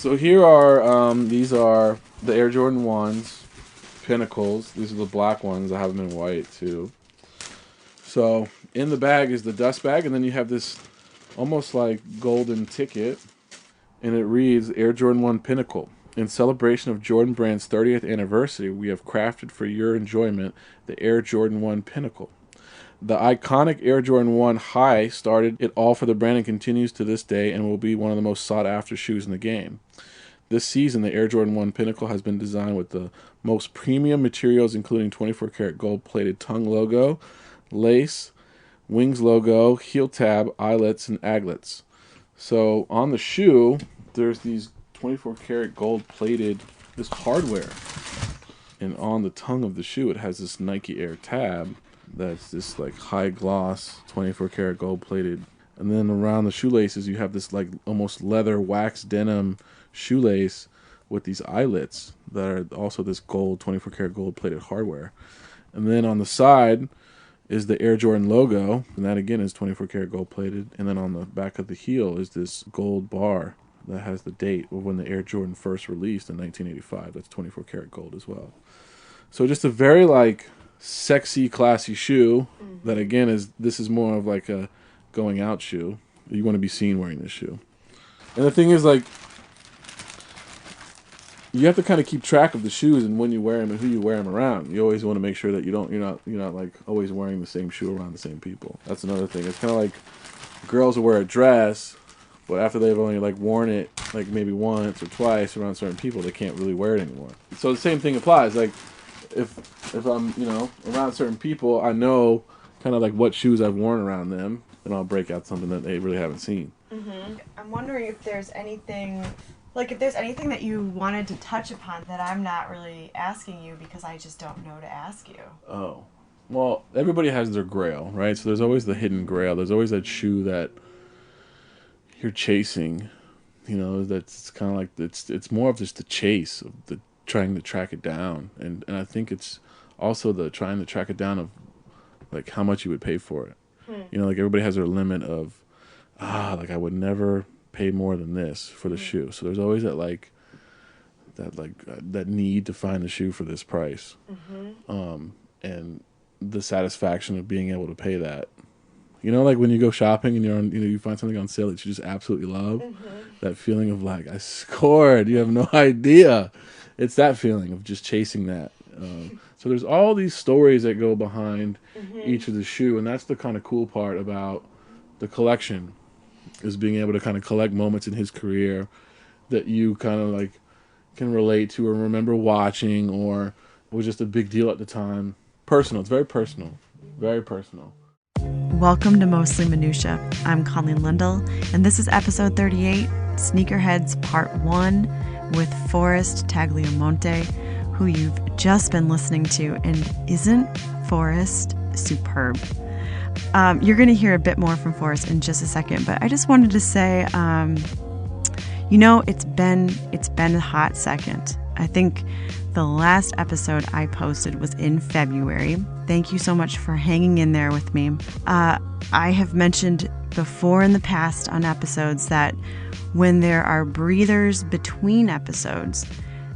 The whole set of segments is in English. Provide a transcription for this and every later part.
So here are, these are the Air Jordan 1s, Pinnacles. These are the black ones. I have them in white too. So in the bag is the dust bag, and then you have this almost like golden ticket, and it reads Air Jordan 1 Pinnacle. In celebration of Jordan Brand's 30th anniversary, we have crafted for your enjoyment the Air Jordan 1 Pinnacle. The iconic Air Jordan 1 High started it all for the brand and continues to this day and will be one of the most sought-after shoes in the game. This season, the Air Jordan 1 Pinnacle has been designed with the most premium materials, including 24-karat gold-plated tongue logo, lace, wings logo, heel tab, eyelets, and aglets. So on the shoe, there's these 24-karat gold-plated, this hardware. And on the tongue of the shoe, it has this Nike Air tab that's this like high gloss 24-karat gold-plated. And then around the shoelaces, you have this like almost leather wax denim shoelace with these eyelets that are also this gold 24-karat gold-plated hardware. And then on the side is the Air Jordan logo, and that again is 24-karat gold-plated. And then on the back of the heel is this gold bar that has the date of when the Air Jordan first released in 1985. That's 24-karat gold as well. So just a very like sexy, classy shoe that again this is more of like a going out shoe. You want to be seen wearing this shoe. And the thing is, like, you have to kind of keep track of the shoes and when you wear them and who you wear them around. You always want to make sure that you're not like always wearing the same shoe around the same people. That's another thing. It's kind of like girls will wear a dress, but after they've only like worn it like maybe once or twice around certain people, they can't really wear it anymore. So the same thing applies. Like if I'm around certain people, I know kind of like what shoes I've worn around them, and I'll break out something that they really haven't seen. Mm-hmm. I'm wondering if there's anything that you wanted to touch upon that I'm not really asking you because I just don't know to ask you. Oh. Well, everybody has their grail, right? So there's always the hidden grail. There's always that shoe that you're chasing, that's kind of like, it's more of just the chase of the trying to track it down. And I think it's also the trying to track it down of like how much you would pay for it. Like everybody has their limit of, like I would never pay more than this for the shoe. So there's always that need to find the shoe for this price. And the satisfaction of being able to pay that. Like when you go shopping and you find something on sale that you just absolutely love, that feeling of like, I scored, you have no idea. It's that feeling of just chasing that. So there's all these stories that go behind each of the shoe, and that's the kind of cool part about the collection, is being able to kind of collect moments in his career that you kind of like can relate to or remember watching or was just a big deal at the time. Personal. It's very personal. Very personal. Welcome to Mostly Minutia. I'm Colleen Lindell, and this is episode 38, Sneakerheads Part 1 with Forrest Tagliamonte, who you've just been listening to. And isn't Forrest superb? You're going to hear a bit more from Forrest in just a second, but I just wanted to say, it's been a hot second. I think the last episode I posted was in February. Thank you so much for hanging in there with me. I have mentioned before in the past on episodes that when there are breathers between episodes,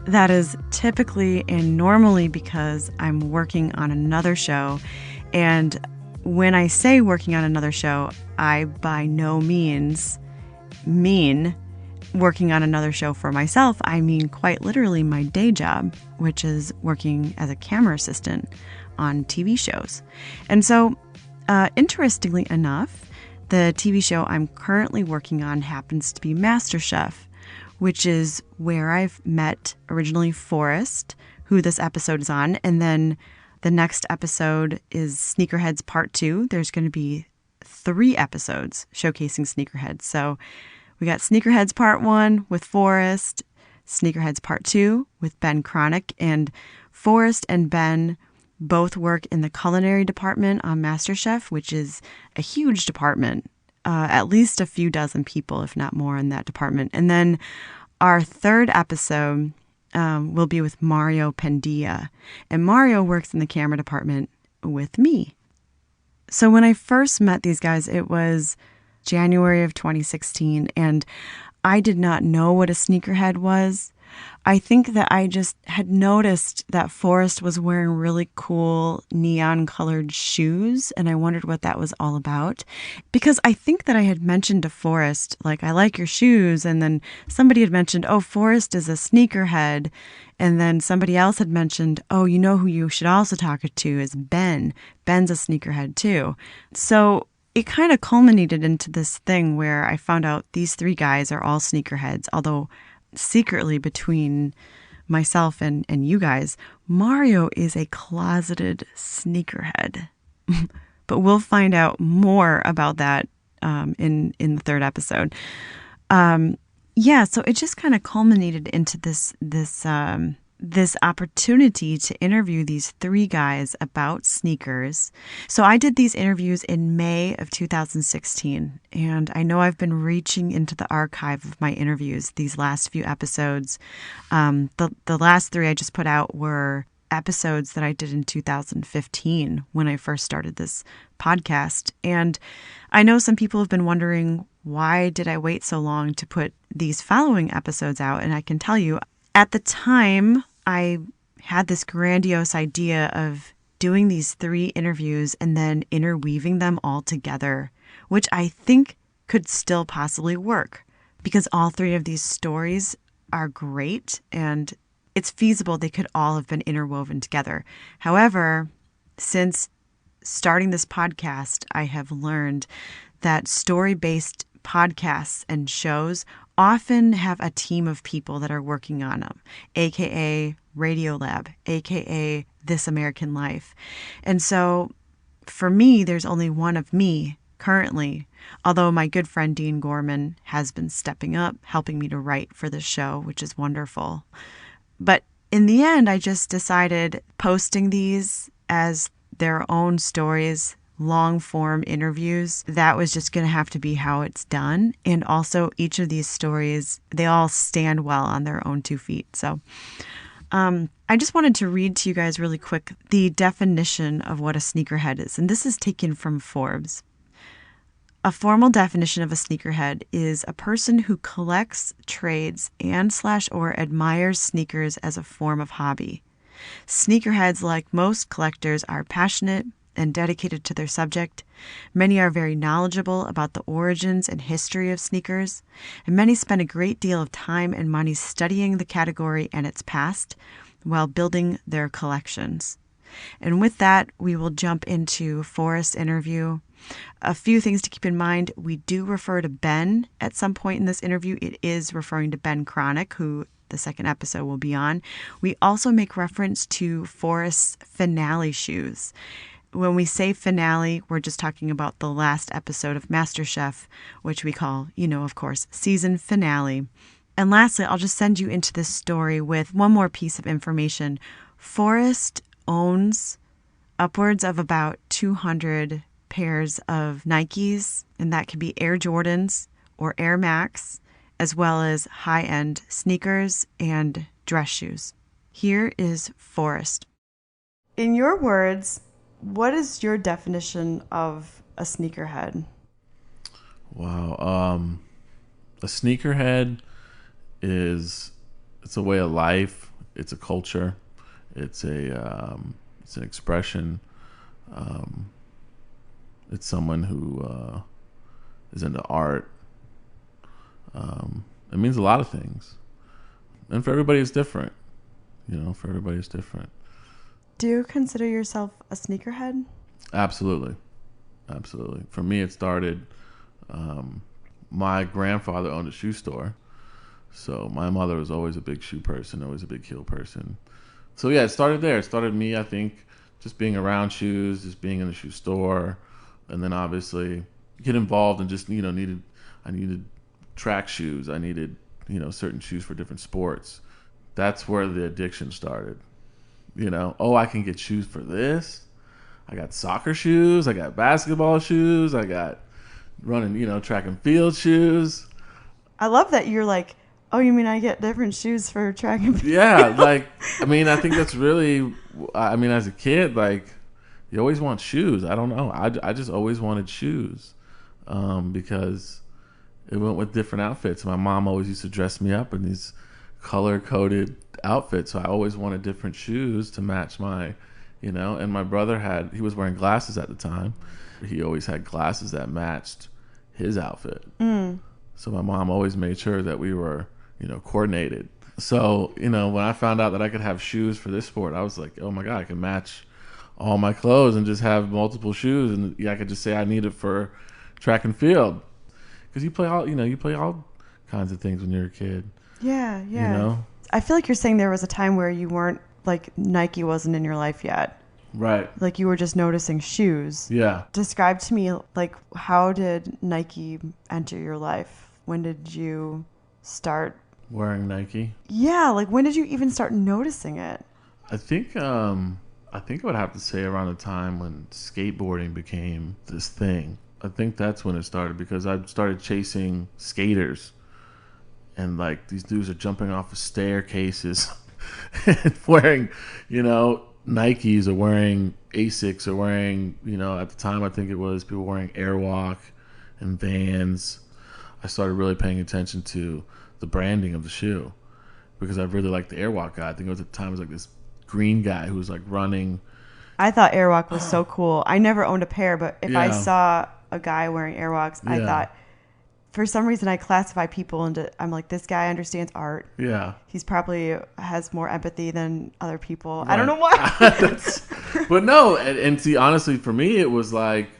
that is typically and normally because I'm working on another show. And when I say working on another show, I by no means mean working on another show for myself. I mean quite literally my day job, which is working as a camera assistant on TV shows. And so, interestingly enough, the TV show I'm currently working on happens to be MasterChef, which is where I've met originally Forrest, who this episode is on, and then the next episode is Sneakerheads Part 2. There's going to be 3 episodes showcasing Sneakerheads. So we got Sneakerheads Part 1 with Forrest, Sneakerheads Part 2 with Ben Cronick, and Forrest and Ben both work in the culinary department on MasterChef, which is a huge department, at least a few dozen people, if not more, in that department. And then our third episode will be with Mario Pendia, and Mario works in the camera department with me. So when I first met these guys, it was January of 2016, and I did not know what a sneakerhead was. I think that I just had noticed that Forrest was wearing really cool neon colored shoes, and I wondered what that was all about. Because I think that I had mentioned to Forrest, like, I like your shoes, and then somebody had mentioned, oh, Forrest is a sneakerhead, and then somebody else had mentioned, oh, you know who you should also talk to is Ben. Ben's a sneakerhead too. So it kind of culminated into this thing where I found out these three guys are all sneakerheads, although secretly between myself and you guys, Mario is a closeted sneakerhead. But we'll find out more about that in the third episode. So it just kind of culminated into this opportunity to interview these three guys about sneakers. So I did these interviews in May of 2016, and I know I've been reaching into the archive of my interviews these last few episodes. The last three I just put out were episodes that I did in 2015 when I first started this podcast. And I know some people have been wondering, why did I wait so long to put these following episodes out? And I can tell you, at the time, I had this grandiose idea of doing these three interviews and then interweaving them all together, which I think could still possibly work because all three of these stories are great and it's feasible they could all have been interwoven together. However, since starting this podcast, I have learned that story-based podcasts and shows often have a team of people that are working on them, aka Radiolab, aka This American Life. And so for me, there's only one of me currently, although my good friend Dean Gorman has been stepping up, helping me to write for the show, which is wonderful. But in the end, I just decided posting these as their own stories, long form interviews, that was just going to have to be how it's done. And also each of these stories, they all stand well on their own 2 feet. So I just wanted to read to you guys really quick the definition of what a sneakerhead is. And this is taken from Forbes. A formal definition of a sneakerhead is a person who collects, trades, and/or admires sneakers as a form of hobby. Sneakerheads, like most collectors, are passionate and dedicated to their subject. Many are very knowledgeable about the origins and history of sneakers, and many spend a great deal of time and money studying the category and its past while building their collections. And with that, we will jump into Forrest's interview. A few things to keep in mind. We do refer to Ben at some point in this interview. It is referring to Ben Cronick, who the second episode will be on. We also make reference to Forrest's finale shoes. When we say finale, we're just talking about the last episode of MasterChef, which we call, of course, season finale. And lastly, I'll just send you into this story with one more piece of information. Forrest owns upwards of about 200 pairs of Nikes, and that could be Air Jordans or Air Max, as well as high-end sneakers and dress shoes. Here is Forrest. In your words, what is your definition of a sneakerhead? Wow. A sneakerhead it's a way of life. It's a culture. It's an expression. It's someone who is into art. It means a lot of things. And for everybody it's different. For everybody it's different. Do you consider yourself a sneakerhead? Absolutely. For me, it started, my grandfather owned a shoe store. So my mother was always a big shoe person, always a big heel person. So yeah, it started there. It started me, I think, just being around shoes, just being in the shoe store. And then obviously get involved and just, I needed track shoes. I needed, certain shoes for different sports. That's where the addiction started. I can get shoes for this. I got soccer shoes. I got basketball shoes. I got running, track and field shoes. I love that you're like, oh, you mean I get different shoes for track and field? Yeah, I think that's really, as a kid, you always want shoes. I don't know. I just always wanted shoes because it went with different outfits. My mom always used to dress me up in these color-coded outfits, so I always wanted different shoes to match my, and my brother he was wearing glasses at the time. He always had glasses that matched his outfit. So my mom always made sure that we were, coordinated. So, when I found out that I could have shoes for this sport, I was like, oh my God, I can match all my clothes and just have multiple shoes. And I could just say I need it for track and field. Because you play all kinds of things when you're a kid. Yeah. I feel like you're saying there was a time where you weren't, like, Nike wasn't in your life yet. Right. Like, you were just noticing shoes. Yeah. Describe to me, like, how did Nike enter your life? When did you start wearing Nike? Yeah, like, when did you even start noticing it? I think I would have to say around the time when skateboarding became this thing. I think that's when it started, because I started chasing skaters, and like these dudes are jumping off of staircases and wearing, Nikes, or wearing Asics, or wearing, at the time I think it was people wearing Airwalk and Vans. I started really paying attention to the branding of the shoe, because I really liked the Airwalk guy. I think it was at the time it was like this green guy who was like running. I thought Airwalk was so cool. I never owned a pair, but if I saw a guy wearing Airwalks, I thought, for some reason, I classify people into, I'm like, this guy understands art. Yeah. He's probably has more empathy than other people. Right. I don't know why. But no, and see, honestly, for me, it was like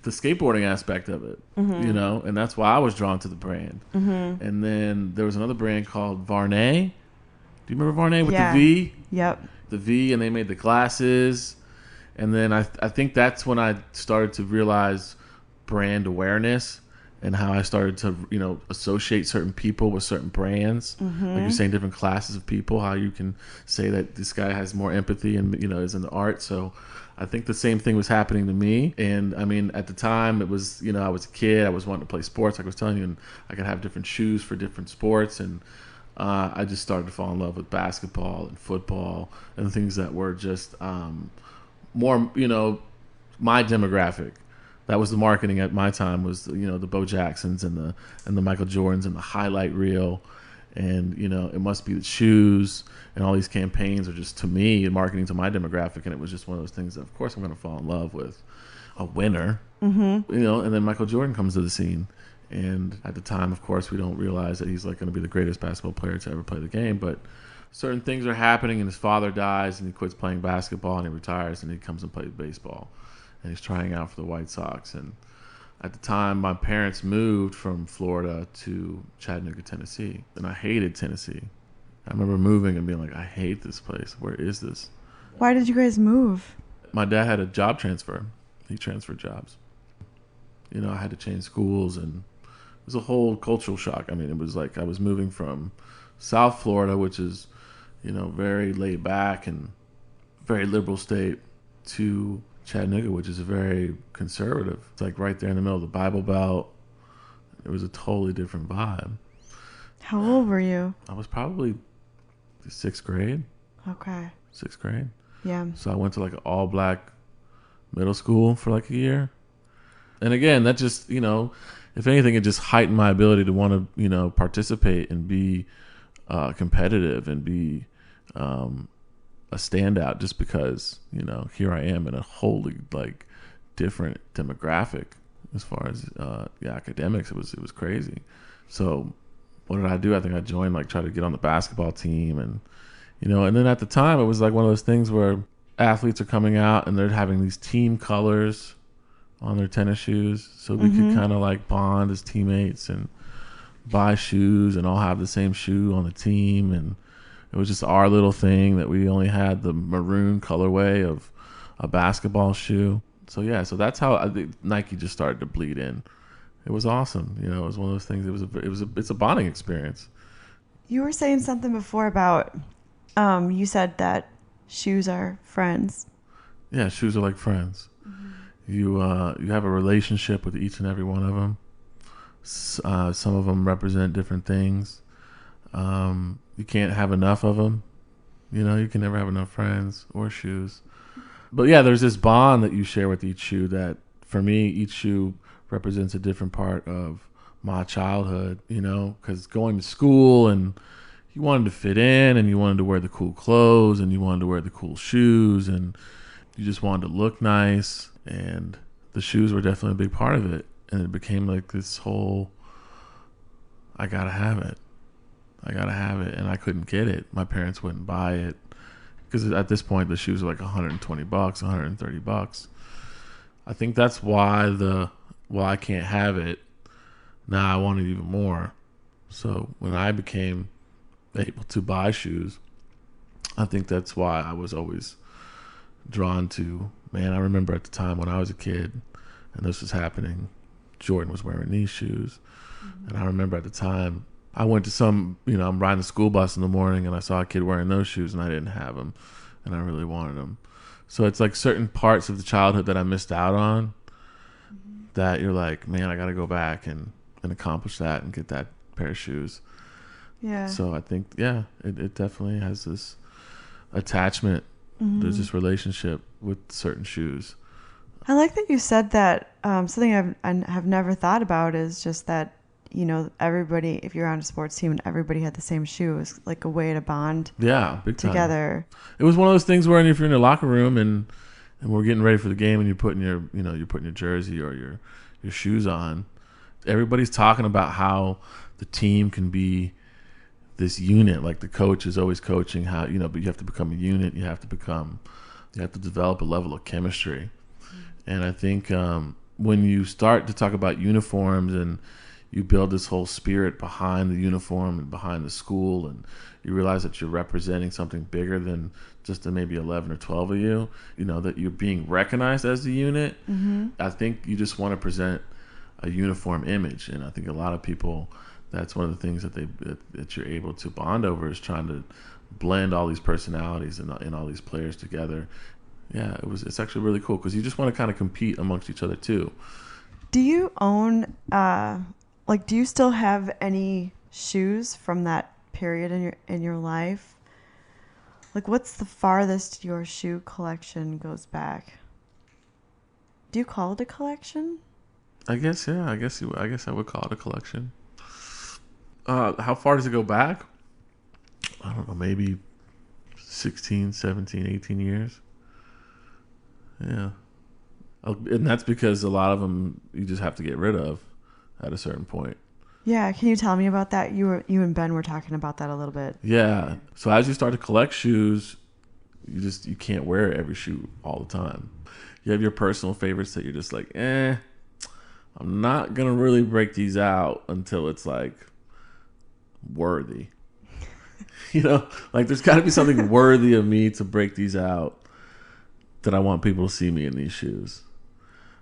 the skateboarding aspect of it, and that's why I was drawn to the brand. And then there was another brand called Varney. Do you remember Varney with the V? Yep. The V, and they made the glasses. And then I think that's when I started to realize brand awareness, and how I started to, associate certain people with certain brands. Like you're saying, different classes of people, how you can say that this guy has more empathy and, is into art. So I think the same thing was happening to me. And I mean, at the time it was, I was a kid, I was wanting to play sports, like I was telling you, and I could have different shoes for different sports. And I just started to fall in love with basketball and football and things that were just more, my demographic. That was the marketing at my time, was the Bo Jacksons and the Michael Jordans and the highlight reel, and it must be the shoes, and all these campaigns are just, to me, marketing to my demographic. And it was just one of those things that, of course, I'm going to fall in love with a winner. And then Michael Jordan comes to the scene, and at the time, of course, we don't realize that he's like going to be the greatest basketball player to ever play the game, but certain things are happening, and his father dies, and he quits playing basketball, and he retires, and he comes and plays baseball. And he's trying out for the White Sox. And at the time, my parents moved from Florida to Chattanooga, Tennessee. And I hated Tennessee. I remember moving and being like, I hate this place. Where is this? Why did you guys move? My dad had a job transfer. He transferred jobs. I had to change schools, and it was a whole cultural shock. I mean, it was like I was moving from South Florida, which is, very laid back and very liberal state, to Chattanooga, which is very conservative. It's like right there in the middle of the Bible Belt. It was a totally different vibe. How old were you? I was probably 6th grade. Okay. 6th grade. Yeah. So I went to like an all-black middle school for like a year. And again, that just, if anything, it just heightened my ability to want to, participate and be competitive and be a standout, just because, here I am in a wholly like different demographic as far as the academics. It was crazy. So what did I do? I think I joined, like, try to get on the basketball team, and and then at the time it was like one of those things where athletes are coming out and they're having these team colors on their tennis shoes, so we could kind of like bond as teammates and buy shoes and all have the same shoe on the team. And it was just our little thing that we only had the maroon colorway of a basketball shoe. So yeah, so that's how Nike just started to bleed in. It was awesome. It was one of those things. It's a bonding experience. You were saying something before about, you said that shoes are friends. Yeah, shoes are like friends. You have a relationship with each and every one of them. Some of them represent different things. You can't have enough of them. You can never have enough friends or shoes. But yeah, there's this bond that you share with each shoe that, for me, each shoe represents a different part of my childhood, because going to school and you wanted to fit in and you wanted to wear the cool clothes and you wanted to wear the cool shoes and you just wanted to look nice, and the shoes were definitely a big part of it. And it became like this whole, I gotta have it. And I couldn't get it. My parents wouldn't buy it because at this point the shoes were like $120, $130. I think that's why I can't have it. Now I want it even more. So when I became able to buy shoes, I think that's why I was always drawn to, man, I remember at the time when I was a kid and this was happening, Jordan was wearing these shoes. And I remember at the time I went to I'm riding the school bus in the morning and I saw a kid wearing those shoes and I didn't have them and I really wanted them. So it's like certain parts of the childhood that I missed out on that you're like, man, I got to go back and accomplish that and get that pair of shoes. Yeah. So I think, it definitely has this attachment. There's this relationship with certain shoes. I like that you said that. Something I have never thought about is just that, everybody, if you're on a sports team and everybody had the same shoe, it was like a way to bond Big time. together. It was one of those things where if you're in the locker room and we're getting ready for the game and you're putting your jersey or your shoes on, everybody's talking about how the team can be this unit. Like the coach is always coaching how, but you have to become a unit. You have to develop a level of chemistry. And I think when you start to talk about uniforms and you build this whole spirit behind the uniform and behind the school, and you realize that you're representing something bigger than just the maybe 11 or 12 of you, that you're being recognized as the unit. I think you just want to present a uniform image. And I think a lot of people, that's one of the things that you're able to bond over, is trying to blend all these personalities and all these players together. Yeah, it's actually really cool because you just want to kind of compete amongst each other too. Do you own, do you still have any shoes from that period in your life? Like, what's the farthest your shoe collection goes back? Do you call it a collection? I guess, yeah. I guess I would call it a collection. How far does it go back? I don't know, maybe 16, 17, 18 years. Yeah. And that's because a lot of them you just have to get rid of at a certain point. Yeah, can you tell me about that? You and Ben were talking about that a little bit. Yeah. So as you start to collect shoes, you can't wear every shoe all the time. You have your personal favorites that you're just like, I'm not gonna really break these out until it's like worthy. Like there's got to be something worthy of me to break these out, that I want people to see me in these shoes.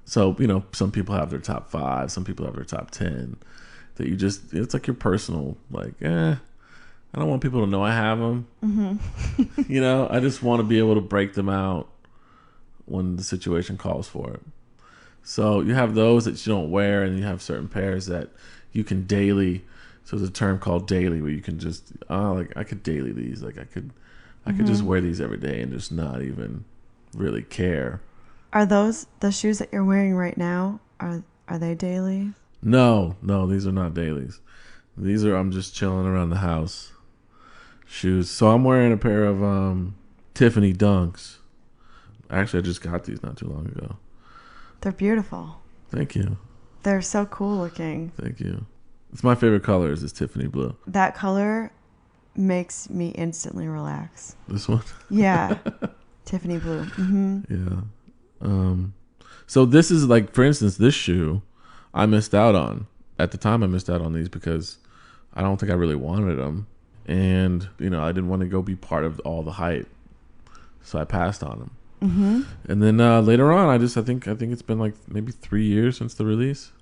So, some people have their top 5, some people have their top 10, that it's like your personal, like, I don't want people to know I have them. I just want to be able to break them out when the situation calls for it. So you have those that you don't wear, and you have certain pairs that you can daily. So there's a term called daily, where you can just, I could daily these. Like I could just wear these every day and just not even really care. Are those the shoes that you're wearing right now? Are they daily? No, these are not dailies. These are, I'm just chilling around the house shoes. So I'm wearing a pair of Tiffany Dunks. Actually, I just got these not too long ago. They're beautiful. Thank you. They're so cool looking. Thank you. It's my favorite color is this Tiffany blue. That color makes me instantly relax. This one? Yeah. Tiffany blue. Mm-hmm. Yeah. So this is like, for instance, this shoe I missed out on. At the time I missed out on these because I don't think I really wanted them. And, I didn't want to go be part of all the hype. So I passed on them. Mm-hmm. And then later on, I think it's been like maybe 3 years since the release.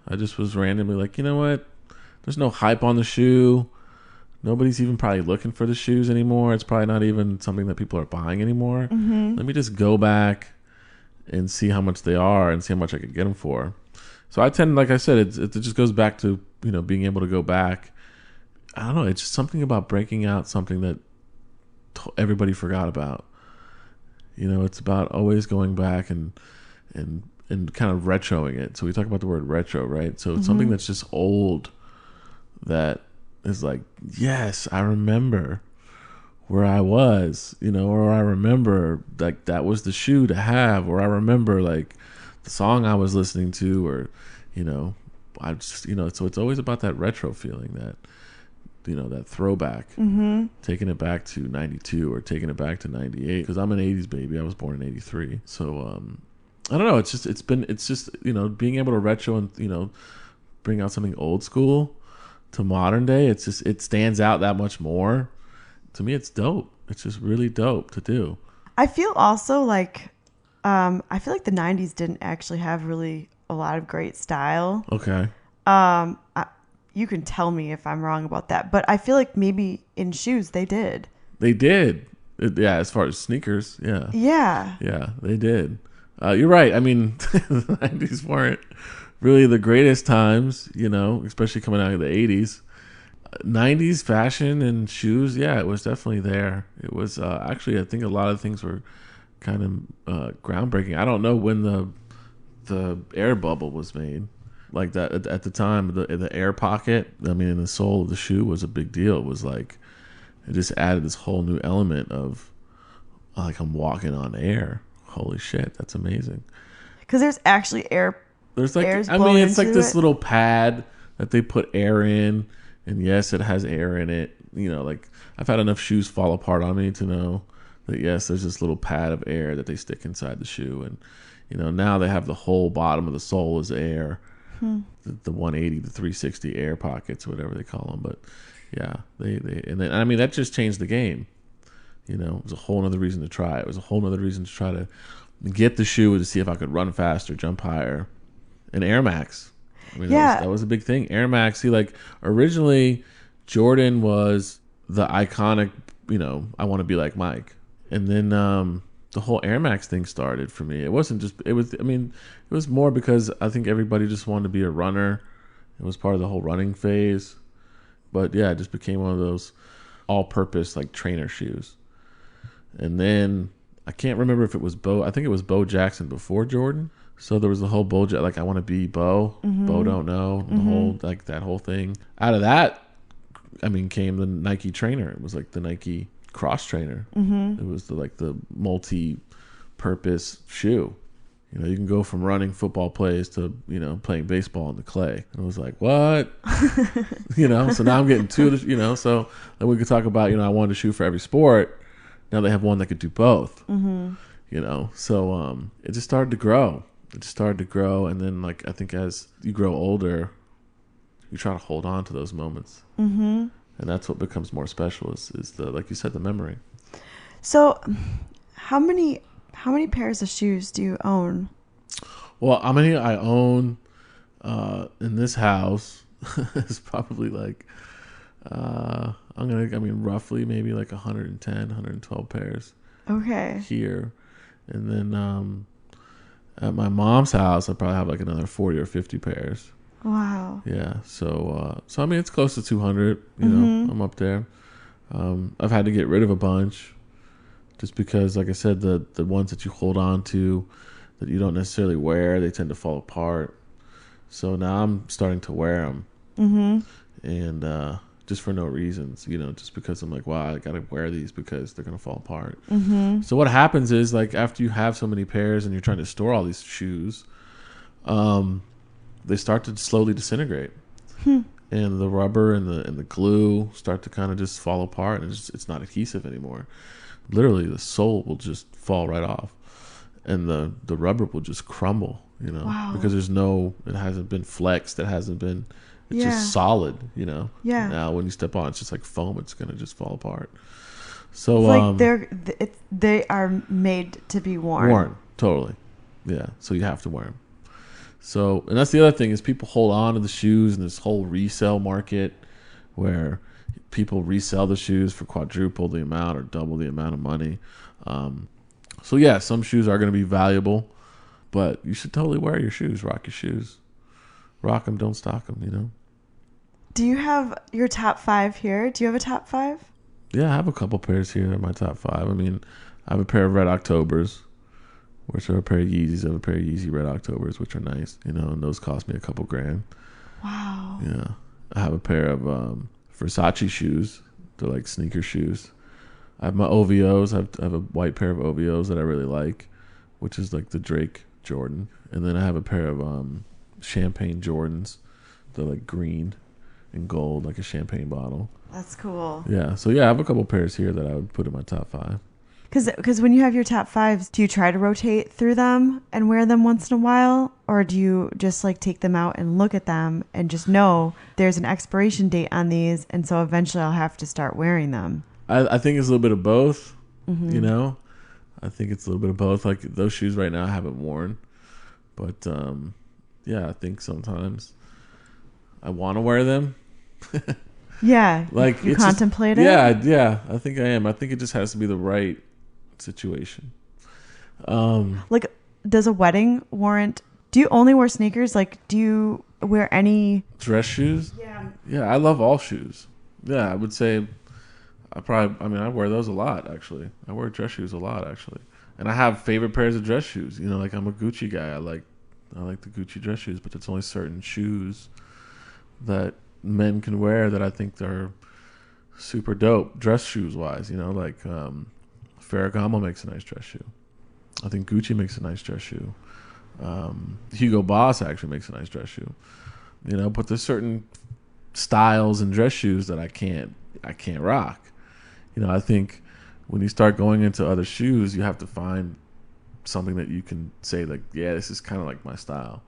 I just was randomly like, you know what? There's no hype on the shoe. Nobody's even probably looking for the shoes anymore. It's probably not even something that people are buying anymore. Mm-hmm. Let me just go back and see how much they are and see how much I could get them for. So I tend, like I said, it just goes back to, being able to go back. I don't know. It's just something about breaking out something that everybody forgot about. It's about always going back and and kind of retroing it. So we talk about the word retro, right? So it's something that's just old that is like, yes, I remember where I was, or I remember like that was the shoe to have, or I remember like the song I was listening to, or, I just, so it's always about that retro feeling, that, that throwback, taking it back to 92 or taking it back to 98. Because I'm an 80s baby. I was born in 83. So, I don't know. It's just, being able to retro and, bring out something old school to modern day. It's just, it stands out that much more. To me, it's dope. It's just really dope to do. I feel also like, the 90s didn't actually have really a lot of great style. Okay. You can tell me if I'm wrong about that, but I feel like maybe in shoes they did. They did. Yeah, as far as sneakers, yeah. Yeah. Yeah, they did. You're right. I mean, the 90s weren't really the greatest times, especially coming out of the 80s. 90s fashion and shoes, yeah, it was definitely there. It was actually, I think a lot of things were kind of groundbreaking. I don't know when the air bubble was made. Like that at the time, the air pocket, I mean, in the sole of the shoe was a big deal. It was like, it just added this whole new element of like, I'm walking on air. Holy shit, that's amazing. Because there's actually air. There's like, Air's I mean, it's like into this it. little pad that they put air in, and yes, it has air in it. Like I've had enough shoes fall apart on me to know that yes, there's this little pad of air that they stick inside the shoe, and now they have the whole bottom of the sole is air. The 180, the 360 air pockets, whatever they call them. But yeah, and then, I mean, that just changed the game. It was a whole other reason to try it. It was a whole other reason to try to get the shoe to see if I could run faster, jump higher. And Air Max. I mean, Yeah. that was a big thing. Air Max, see, like originally Jordan was the iconic, I want to be like Mike. And then the whole Air Max thing started for me. It wasn't just, it was more because I think everybody just wanted to be a runner. It was part of the whole running phase. But yeah, it just became one of those all-purpose like trainer shoes. And then I can't remember if it was Bo. I think it was Bo Jackson before Jordan. So there was the whole Bo, like I want to be Bo. Bo don't know, the whole like that whole thing. Out of that, I mean, came the Nike trainer. It was like the Nike cross trainer. It was the multi-purpose shoe. You can go from running football plays to playing baseball in the clay. And I was like, what? So now I'm getting two. So then we could talk about I wanted a shoe for every sport. Now they have one that could do both. So it just started to grow. And then like I think as you grow older, you try to hold on to those moments. And that's what becomes more special is the, like you said, the memory. So how many pairs of shoes do you own? Well, how many I own in this house is probably like roughly maybe like 110, 112 pairs. Okay. Here. And then at my mom's house I probably have like another 40 or 50 pairs. Wow. Yeah. So I mean it's close to 200, I'm up there. I've had to get rid of a bunch just because, like I said, the ones that you hold on to that you don't necessarily wear, they tend to fall apart. So now I'm starting to wear them. And just for no reasons, just because I'm like, wow, I got to wear these because they're going to fall apart. So what happens is, like, after you have so many pairs and you're trying to store all these shoes, they start to slowly disintegrate. And the rubber and the glue start to kind of just fall apart, and it's not adhesive anymore. Literally, the sole will just fall right off, and the rubber will just crumble, Wow. because it hasn't been flexed, it's just solid, Yeah. Now when you step on, it's just like foam. It's gonna just fall apart. So it's like they are made to be worn. Worn, totally. Yeah. So you have to wear them. So, and that's the other thing is people hold on to the shoes in this whole resale market where people resell the shoes for quadruple the amount or double the amount of money. So yeah, some shoes are going to be valuable, but you should totally wear your shoes, rock your shoes. Rock them, don't stock them, Do you have your top 5 here? Do you have a top 5? Yeah, I have a couple pairs here in my top 5. I mean, I have a pair of Red Octobers, which are a pair of Yeezys. I have a pair of Yeezy Red Octobers, which are nice, and those cost me a couple grand. Wow. Yeah. I have a pair of Versace shoes. They're like sneaker shoes. I have my OVOs. I have a white pair of OVOs that I really like, which is like the Drake Jordan. And then I have a pair of champagne Jordans. They're like green and gold, like a champagne bottle. That's cool. Yeah. So, yeah, I have a couple pairs here that I would put in my top 5. Because when you have your top 5s, do you try to rotate through them and wear them once in a while? Or do you just like take them out and look at them and just know there's an expiration date on these, and so eventually I'll have to start wearing them? I think it's a little bit of both, I think it's a little bit of both. Like those shoes right now I haven't worn. But, yeah, I think sometimes I want to wear them. Yeah. Like you contemplate it? Yeah. I think I am. I think it just has to be the right situation. Like, does a wedding warrant... Do you only wear sneakers? Like, do you wear any... Dress shoes? Yeah, I love all shoes. Yeah, I would say... I wear those a lot, actually. I wear dress shoes a lot, actually. And I have favorite pairs of dress shoes. Like I'm a Gucci guy. I like the Gucci dress shoes, but there's only certain shoes that men can wear that I think are super dope, dress shoes wise. Like Ferragamo makes a nice dress shoe. I think Gucci makes a nice dress shoe. Hugo Boss actually makes a nice dress shoe. But there's certain styles and dress shoes that I can't rock. I think when you start going into other shoes, you have to find something that you can say like, yeah, this is kind of like my style.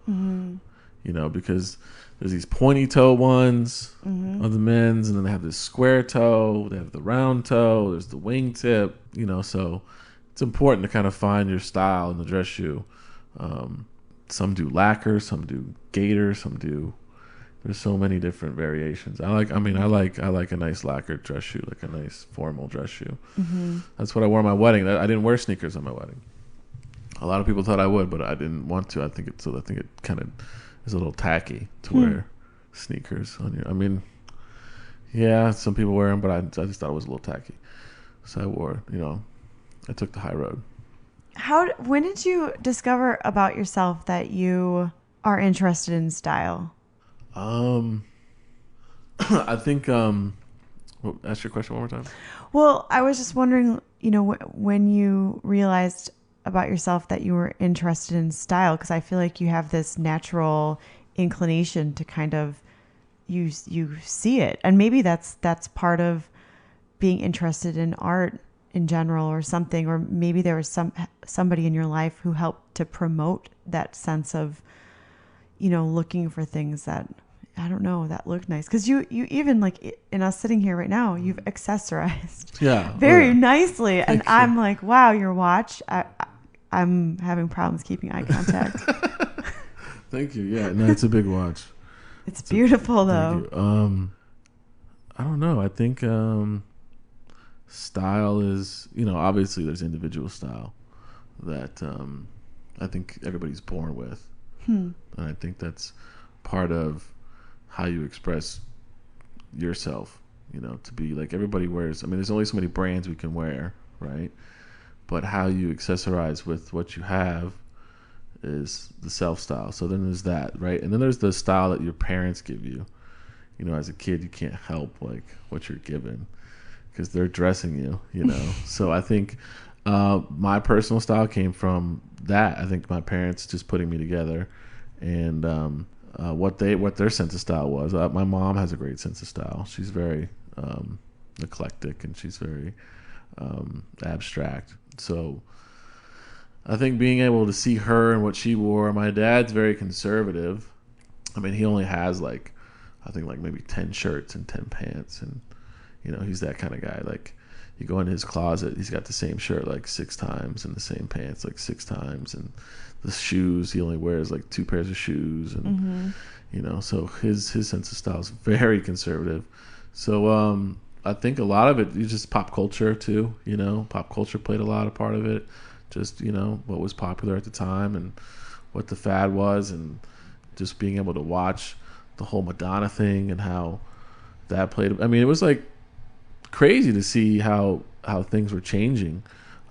Because there's these pointy toe ones of the men's, and then they have this square toe, they have the round toe, there's the wing tip, so it's important to kind of find your style in the dress shoe. Some do lacquer, some do gator, there's so many different variations. I like a nice lacquered dress shoe, like a nice formal dress shoe. That's what I wore at my wedding. I didn't wear sneakers on my wedding. A lot of people thought I would, but I didn't want to. I think it kind of is a little tacky to wear sneakers on your. Yeah, some people wear them, but I just thought it was a little tacky, so I wore. I took the high road. When did you discover about yourself that you are interested in style? I think. Ask your question one more time. Well, I was just wondering, when you realized about yourself that you were interested in style, because I feel like you have this natural inclination to kind of you see it, and maybe that's part of being interested in art in general or something, or maybe there was somebody in your life who helped to promote that sense of looking for things that I don't know that look nice, because you even like in us sitting here right now, you've accessorized very nicely. And I'm like, wow, your watch, I'm having problems keeping eye contact. Thank you. Yeah, no, it's a big watch. It's beautiful though. I don't know. I think style is, obviously there's individual style that I think everybody's born with. And I think that's part of how you express yourself, to be like everybody wears. There's only so many brands we can wear, right? But how you accessorize with what you have is the self-style. So then there's that, right? And then there's the style that your parents give you. As a kid, you can't help like what you're given because they're dressing you, So I think my personal style came from that. I think my parents just putting me together and what their sense of style was. My mom has a great sense of style. She's very eclectic and she's very abstract. So I think being able to see her and what she wore. My dad's very conservative. He only has like I think like maybe 10 shirts and 10 pants, and he's that kind of guy. Like you go in his closet, he's got the same shirt like 6 times and the same pants like 6 times, and the shoes he only wears like 2 pairs of shoes, and so his sense of style is very conservative. So I think a lot of it is just pop culture too. Pop culture played a lot of part of it. Just what was popular at the time and what the fad was, and just being able to watch the whole Madonna thing and how that played. It was like crazy to see how things were changing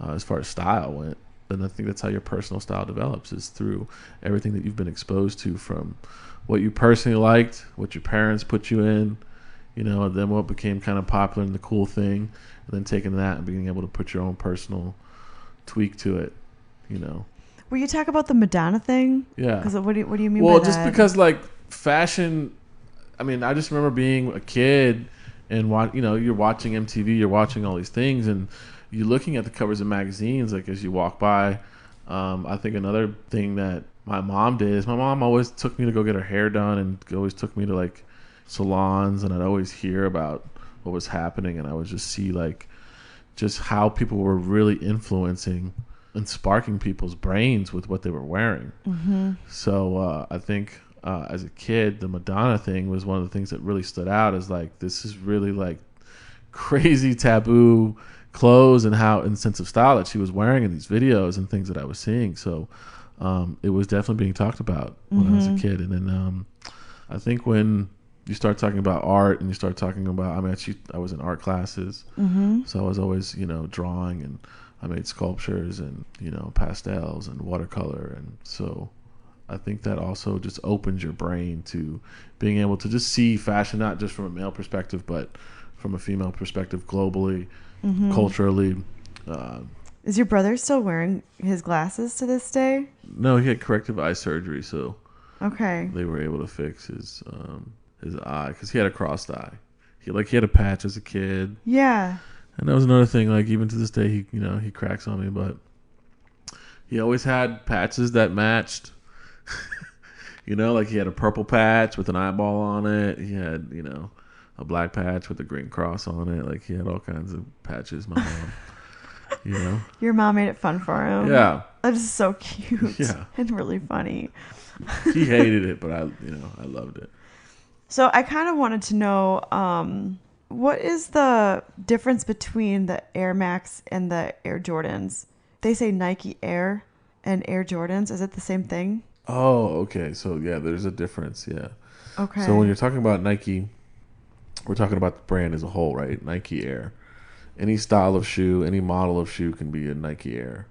as far as style went. And I think that's how your personal style develops, is through everything that you've been exposed to, from what you personally liked, what your parents put you in, and then what became kind of popular and the cool thing, and then taking that and being able to put your own personal tweak to it, Will you talk about the Madonna thing? Yeah. Because what do you mean by that? Well, just because like fashion, I mean, I just remember being a kid and you're watching MTV, you're watching all these things, and you're looking at the covers of magazines like as you walk by. I think another thing that my mom did is my mom always took me to go get her hair done, and always took me to like salons, and I'd always hear about what was happening, and I would just see like just how people were really influencing and sparking people's brains with what they were wearing. Mm-hmm. So I think as a kid, the Madonna thing was one of the things that really stood out, as like, this is really like crazy taboo clothes and sense of style that she was wearing in these videos and things that I was seeing. So it was definitely being talked about when I was a kid. And then I think when you start talking about art and you start talking about, I was in art classes. Mm-hmm. So I was always, drawing, and I made sculptures and, pastels and watercolor. And so I think that also just opens your brain to being able to just see fashion, not just from a male perspective, but from a female perspective, globally, culturally. Is your brother still wearing his glasses to this day? No, he had corrective eye surgery, so okay, they were able to fix his eye, because he had a crossed eye. He had a patch as a kid. Yeah. And that was another thing, like even to this day, he cracks on me, but he always had patches that matched. Like he had a purple patch with an eyeball on it. He had, a black patch with a green cross on it. Like he had all kinds of patches, my mom. Your mom made it fun for him. Yeah. That is so cute. Yeah. And really funny. He hated it, but I loved it. So I kind of wanted to know, what is the difference between the Air Max and the Air Jordans? They say Nike Air and Air Jordans. Is it the same thing? Oh, okay. So yeah, there's a difference. Yeah. Okay. So when you're talking about Nike, we're talking about the brand as a whole, right? Nike Air. Any style of shoe, any model of shoe can be a Nike Air.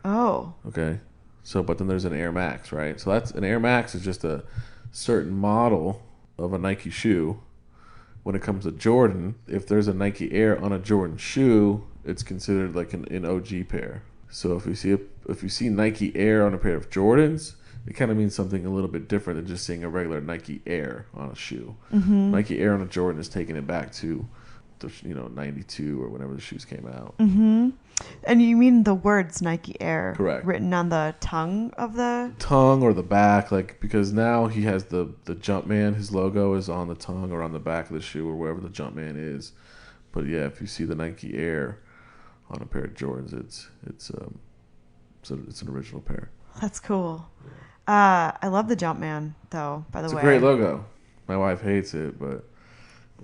Oh. Okay. So, but then there's an Air Max, right? So that's an Air Max is just a certain model of a Nike shoe. When it comes to Jordan, if there's a Nike Air on a Jordan shoe, it's considered like an OG pair. So if you see Nike Air on a pair of Jordans, it kind of means something a little bit different than just seeing a regular Nike Air on a shoe. Mm-hmm. Nike Air on a Jordan is taking it back to the 92 or whenever the shoes came out. Mm-hmm. And you mean the words Nike Air? Correct. Written on the tongue of the tongue or the back, like, because now he has the Jumpman. His logo is on the tongue or on the back of the shoe or wherever the Jumpman is. But yeah, if you see the Nike Air on a pair of Jordans, it's an original pair. That's cool. I love the Jumpman, though, by the way. It's a great logo. My wife hates it, but...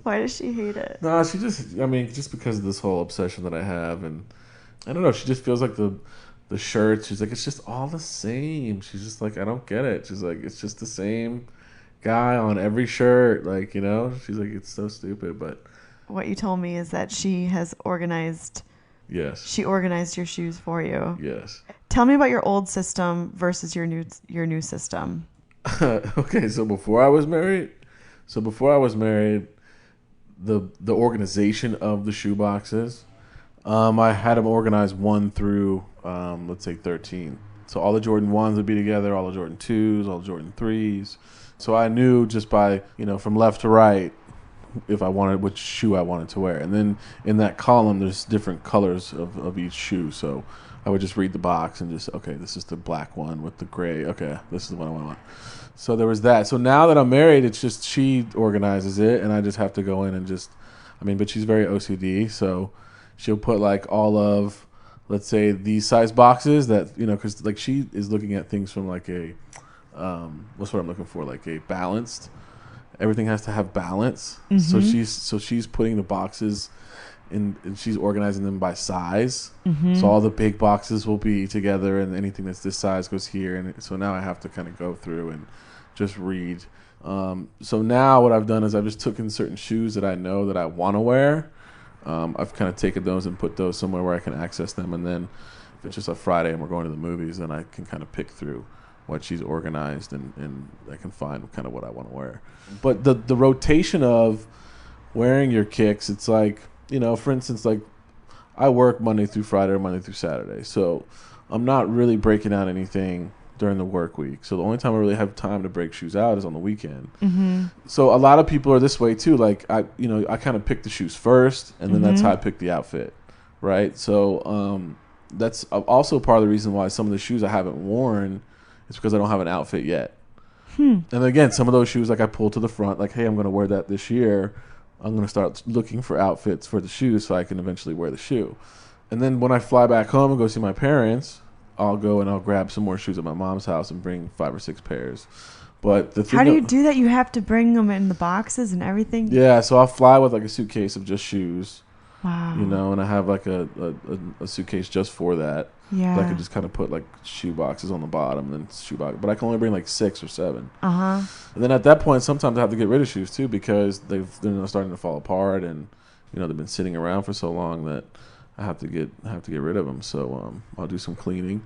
Why does she hate it? No, she just because of this whole obsession that I have, and I don't know, she just feels like the shirts, she's like, it's just all the same. She's just like, I don't get it. She's like, it's just the same guy on every shirt, like, she's like, it's so stupid. But what you told me is that she has organized... Yes. She organized your shoes for you. Yes. Tell me about your old system versus your new system. Okay, so before I was married, the organization of the shoe boxes, I had them organized 1 through let's say 13. So all the Jordan 1s would be together, all the Jordan 2s, all the Jordan 3s. So I knew just by, from left to right, if I wanted, which shoe I wanted to wear. And then in that column, there's different colors of each shoe. So I would just read the box and just, okay, this is the black one with the gray. Okay, this is the one I want. So there was that. So now that I'm married, it's just she organizes it, and I just have to go in and but she's very OCD. So she'll put like all of, let's say, these size boxes that, because like she is looking at things from like a, what's what I'm looking for, like a balanced. Everything has to have balance. Mm-hmm. So she's putting the boxes in, and she's organizing them by size. Mm-hmm. So all the big boxes will be together, and anything that's this size goes here. And so now I have to kind of go through and just read. So now what I've done is I've just taken certain shoes that I know that I want to wear. I've kind of taken those and put those somewhere where I can access them. And then If it's just a Friday and we're going to the movies, then I can kind of pick through what she's organized, and I can find kind of what I want to wear. But the rotation of wearing your kicks, it's like, for instance, like I work Monday through Friday or Monday through Saturday. So I'm not really breaking out anything during the work week. So the only time I really have time to break shoes out is on the weekend. Mm-hmm. So a lot of people are this way too. Like I kind of pick the shoes first, and then that's how I pick the outfit, right? So that's also part of the reason why some of the shoes I haven't worn is because I don't have an outfit yet. And again, some of those shoes, like I pull to the front, like, hey, I'm going to wear that this year. I'm going to start looking for outfits for the shoes so I can eventually wear the shoe. And then when I fly back home and go see my parents, I'll go and I'll grab some more shoes at my mom's house and bring 5 or 6 pairs. But the thing, how do you do that? You have to bring them in the boxes and everything? Yeah, so I'll fly with like a suitcase of just shoes. Wow. And I have like a suitcase just for that. Yeah. That I could just kind of put like shoe boxes on the bottom and then shoe box. But I can only bring like 6 or 7. Uh-huh. And then at that point, sometimes I have to get rid of shoes too because they're starting to fall apart, and they've been sitting around for so long that I have to get rid of them. So I'll do some cleaning,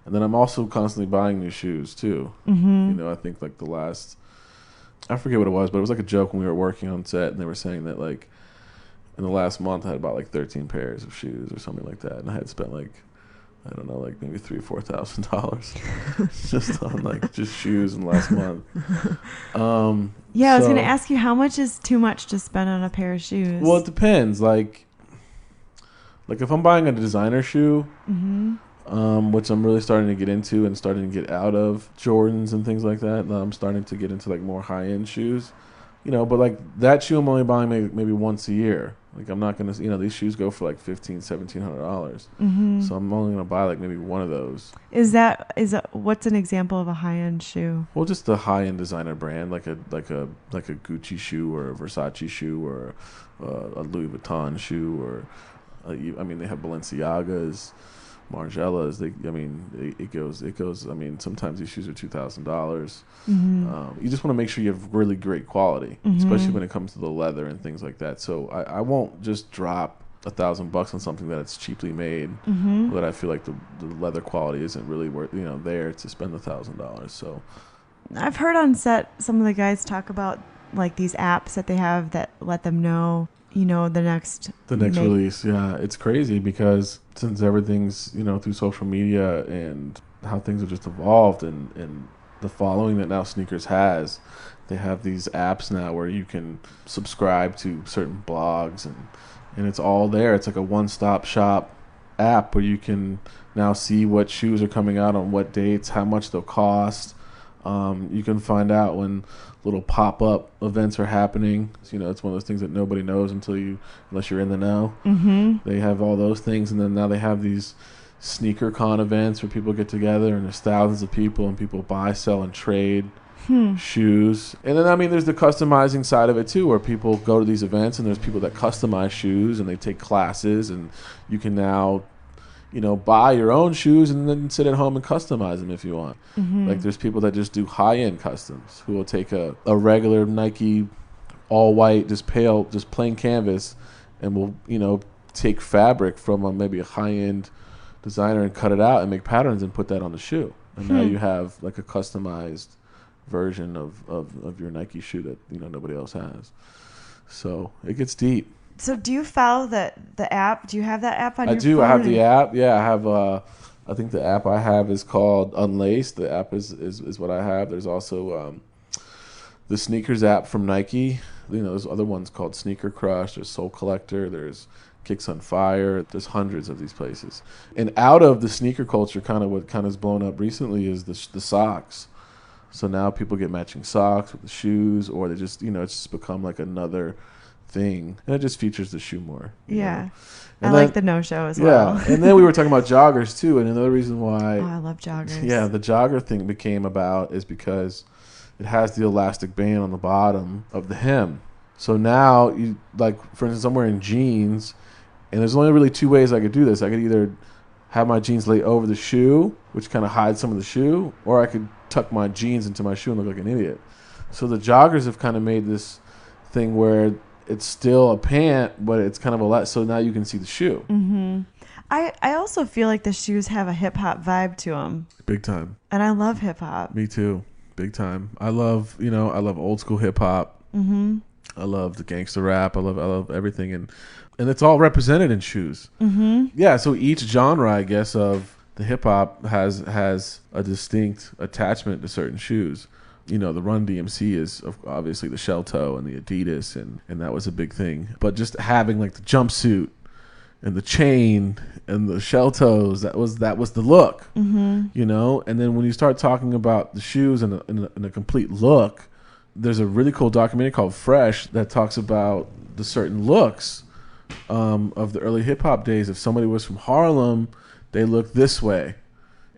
and then I'm also constantly buying new shoes too. Mm-hmm. I think like I forget what it was, but it was like a joke when we were working on set, and they were saying that like in the last month I had bought like 13 pairs of shoes or something like that, and I had spent like, I don't know, like maybe $3,000 or $4,000 just on like just shoes in the last month. I was gonna ask you, how much is too much to spend on a pair of shoes? Well, it depends. Like if I'm buying a designer shoe, which I'm really starting to get into and starting to get out of Jordans and things like that. I'm starting to get into like more high end shoes, but like that shoe I'm only buying maybe once a year. Like I'm not gonna, these shoes go for like $1,500-$1,700. So I'm only gonna buy like maybe one of those. Is that what's an example of a high end shoe? Well, just a high end designer brand, like a Gucci shoe or a Versace shoe or a Louis Vuitton shoe, or they have Balenciagas, Margielas. It goes. Sometimes these shoes are $2,000. You just want to make sure you have really great quality, especially when it comes to the leather and things like that. So I won't just drop $1,000 on something that it's cheaply made, but I feel like the leather quality isn't really worth there to spend $1,000. So I've heard on set some of the guys talk about like these apps that they have that let them know the next release. Yeah, it's crazy because since everything's through social media and how things have just evolved, and the following that now sneakers has, they have these apps now where you can subscribe to certain blogs, and it's all there. It's like a one-stop shop app where you can now see what shoes are coming out on what dates, how much they'll cost. You can find out when little pop-up events are happening. It's one of those things that nobody knows unless you're in the know. They have all those things, and then now they have these sneaker con events where people get together and there's thousands of people, and people buy, sell, and trade shoes. And then there's the customizing side of it too, where people go to these events and there's people that customize shoes and they take classes, and you can now buy your own shoes and then sit at home and customize them if you want. Like there's people that just do high-end customs who will take a regular Nike all white, just plain canvas, and will take fabric from maybe a high-end designer and cut it out and make patterns and put that on the shoe. And now you have like a customized version of your Nike shoe that nobody else has. So it gets deep. So do you follow the app? Do you have that app on your phone? I do. I have the app. Yeah, I have. I think the app I have is called Unlaced. The app is what I have. There's also the sneakers app from Nike. There's other ones called Sneaker Crush. There's Soul Collector. There's Kicks on Fire. There's hundreds of these places. And out of the sneaker culture, what has blown up recently is the socks. So now people get matching socks with the shoes, or they just it's just become like another thing, and it just features the shoe more. Yeah. I like the no-show as well. Yeah. And then we were talking about joggers too, and another reason why I love joggers. Yeah, the jogger thing became about is because it has the elastic band on the bottom of the hem. So now you, like, for instance, I'm wearing jeans, and there's only really 2 ways I could do this. I could either have my jeans lay over the shoe, which kind of hides some of the shoe, or I could tuck my jeans into my shoe and look like an idiot. So the joggers have kind of made this thing where it's still a pant, but it's kind of so now you can see the shoe. I also feel like the shoes have a hip hop vibe to them. Big time. And I love hip hop. Me too. Big time. I love old school hip hop. Mm-hmm. I love the gangster rap. I love everything, and it's all represented in shoes. Mm-hmm. Yeah. So each genre, I guess, of the hip hop has a distinct attachment to certain shoes. The Run DMC is obviously the shell toe and the Adidas, and that was a big thing. But just having like the jumpsuit and the chain and the shell toes, that was the look. Mm-hmm. And then when you start talking about the shoes and a complete look, there's a really cool documentary called Fresh that talks about the certain looks of the early hip hop days. If somebody was from Harlem, they looked this way,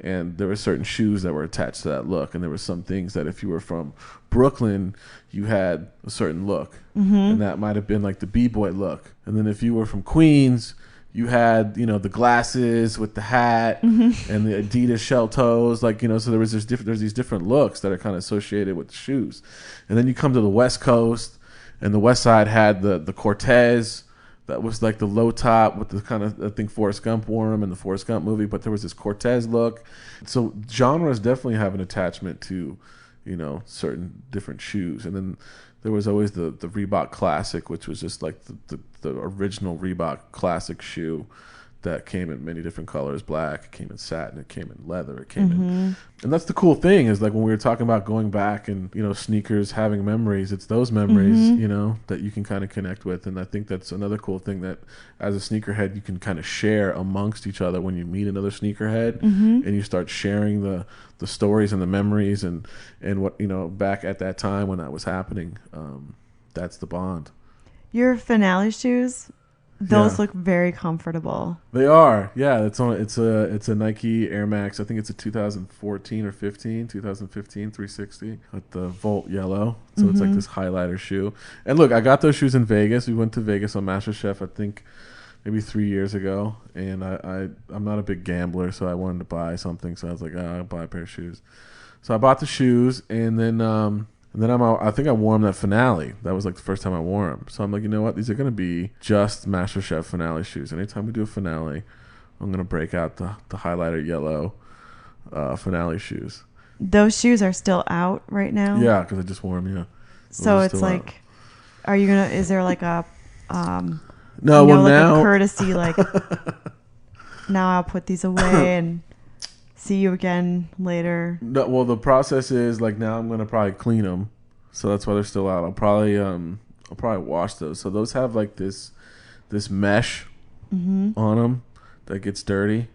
and there were certain shoes that were attached to that look, and there were some things that if you were from Brooklyn, you had a certain look, and that might have been like the b-boy look. And then if you were from Queens, you had the glasses with the hat and the Adidas shell toes, so there's these different looks that are kind of associated with the shoes. And then you come to the West Coast, and the West Side had the Cortez. That was like the low top with the kind of, I think Forrest Gump wore them in the Forrest Gump movie, but there was this Cortez look. So genres definitely have an attachment to, certain different shoes. And then there was always the Reebok Classic, which was just like the original Reebok Classic shoe that came in many different colors. Black, it came in satin, it came in leather, it came in. And that's the cool thing is like when we were talking about going back and, sneakers having memories, it's those memories, that you can kind of connect with. And I think that's another cool thing that as a sneakerhead, you can kind of share amongst each other when you meet another sneakerhead and you start sharing the stories and the memories and what, back at that time when that was happening. That's the bond. Your Finale shoes, those look very comfortable. They are, yeah. It's a Nike Airmax. I think it's a 2014 or 2015 360 with the Volt yellow. So it's like this highlighter shoe. And look, I got those shoes in Vegas. We went to Vegas on MasterChef, I think maybe 3 years ago. And I'm not a big gambler, so I wanted to buy something. So I was like, I'll buy a pair of shoes. So I bought the shoes, and then I think I wore them that Finale. That was like the first time I wore them. So I'm like, you know what? These are going to be just MasterChef Finale shoes. Anytime we do a Finale, I'm going to break out the highlighter yellow Finale shoes. Those shoes are still out right now? Yeah, because I just wore them, yeah. So it's like, out. Are you going to, is there like a, no, well, like now, a courtesy, like, now I'll put these away and see you again later? No, well, the process is like now I'm gonna probably clean them, so that's why they're still out. I'll probably wash those. So those have like this mesh on them that gets dirty.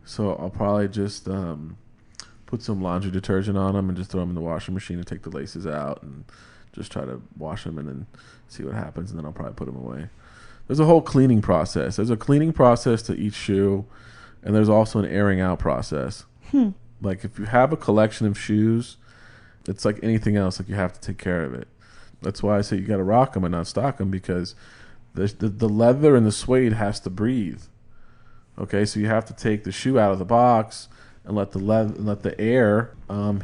So I'll probably just put some laundry detergent on them and just throw them in the washing machine and take the laces out and just try to wash them and then see what happens, and then I'll probably put them away. There's a whole cleaning process. There's a cleaning process to each shoe, and there's also an airing out process. Like if you have a collection of shoes, it's like anything else. Like you have to take care of it. That's why I say you got to rock them and not stock them, because the leather and the suede has to breathe. Okay, so you have to take the shoe out of the box and let the air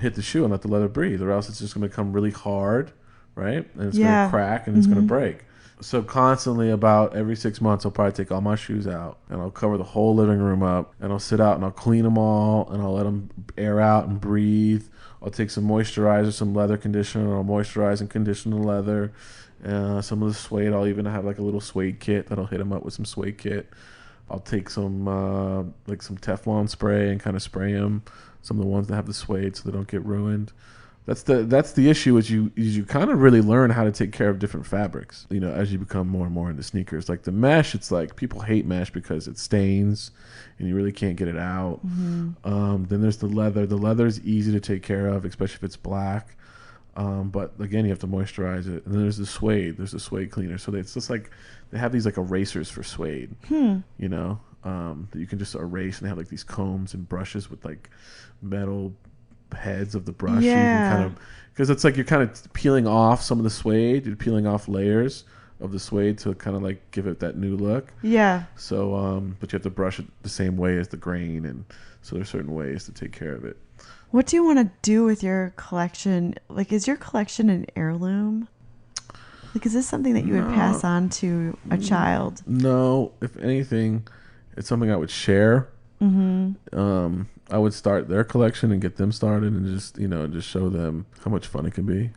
hit the shoe and let the leather breathe, or else it's just going to become really hard, right? And it's going to crack and it's going to break. So constantly, about every 6 months, I'll probably take all my shoes out and I'll cover the whole living room up and I'll sit out and I'll clean them all and I'll let them air out and breathe. I'll take some moisturizer, some leather conditioner, and I'll moisturize and condition the leather. Some of the suede, I'll even have like a little suede kit that I'll hit them up with some suede kit. I'll take some some Teflon spray and kind of spray them. Some of the ones that have the suede so they don't get ruined. That's the issue is you kind of really learn how to take care of different fabrics, as you become more and more into sneakers. Like the mesh, it's like people hate mesh because it stains and you really can't get it out. Then there's the leather. The leather is easy to take care of, especially if it's black. But again, you have to moisturize it. And then there's the suede. There's the suede cleaner. So it's just like they have these like erasers for suede, that you can just erase, and they have like these combs and brushes with like metal heads of the brush. Yeah. You can kind of, because it's like you're kind of peeling off some of the suede. You're peeling off layers of the suede to kind of like give it that new look. Yeah. So, but you have to brush it the same way as the grain, and so there's certain ways to take care of it. What do you want to do with your collection? Like, is your collection an heirloom? Like, is this something that you would pass on to a child? No. If anything, it's something I would share. I would start their collection and get them started and just, just show them how much fun it can be.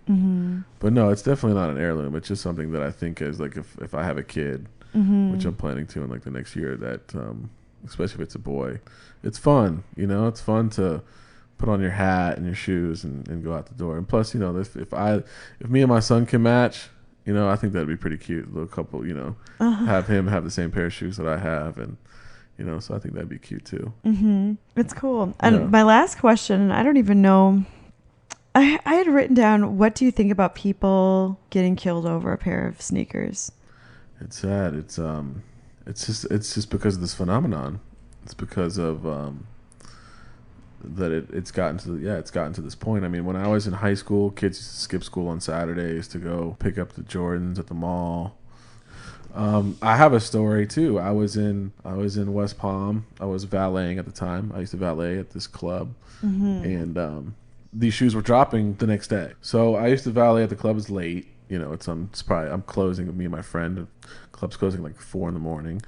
But no, it's definitely not an heirloom. It's just something that I think is like if I have a kid, which I'm planning to in like the next year, that especially if it's a boy, it's fun. It's fun to put on your hat and your shoes and go out the door. And plus, if me and my son can match, I think that'd be pretty cute. A little couple, have him have the same pair of shoes that I have, and so I think that'd be cute too. It's cool. And my last question, I don't even know. I had written down, what do you think about people getting killed over a pair of sneakers? It's sad. It's just because of this phenomenon. It's because of that it's gotten to this point. I mean, when I was in high school, kids used to skip school on Saturdays to go pick up the Jordans at the mall. I have a story too. I was in West Palm. I was valeting at the time. I used to valet at this club, and these shoes were dropping the next day. So I used to valet at the club. It's late. I'm closing with me and my friend. The club's closing like 4 a.m.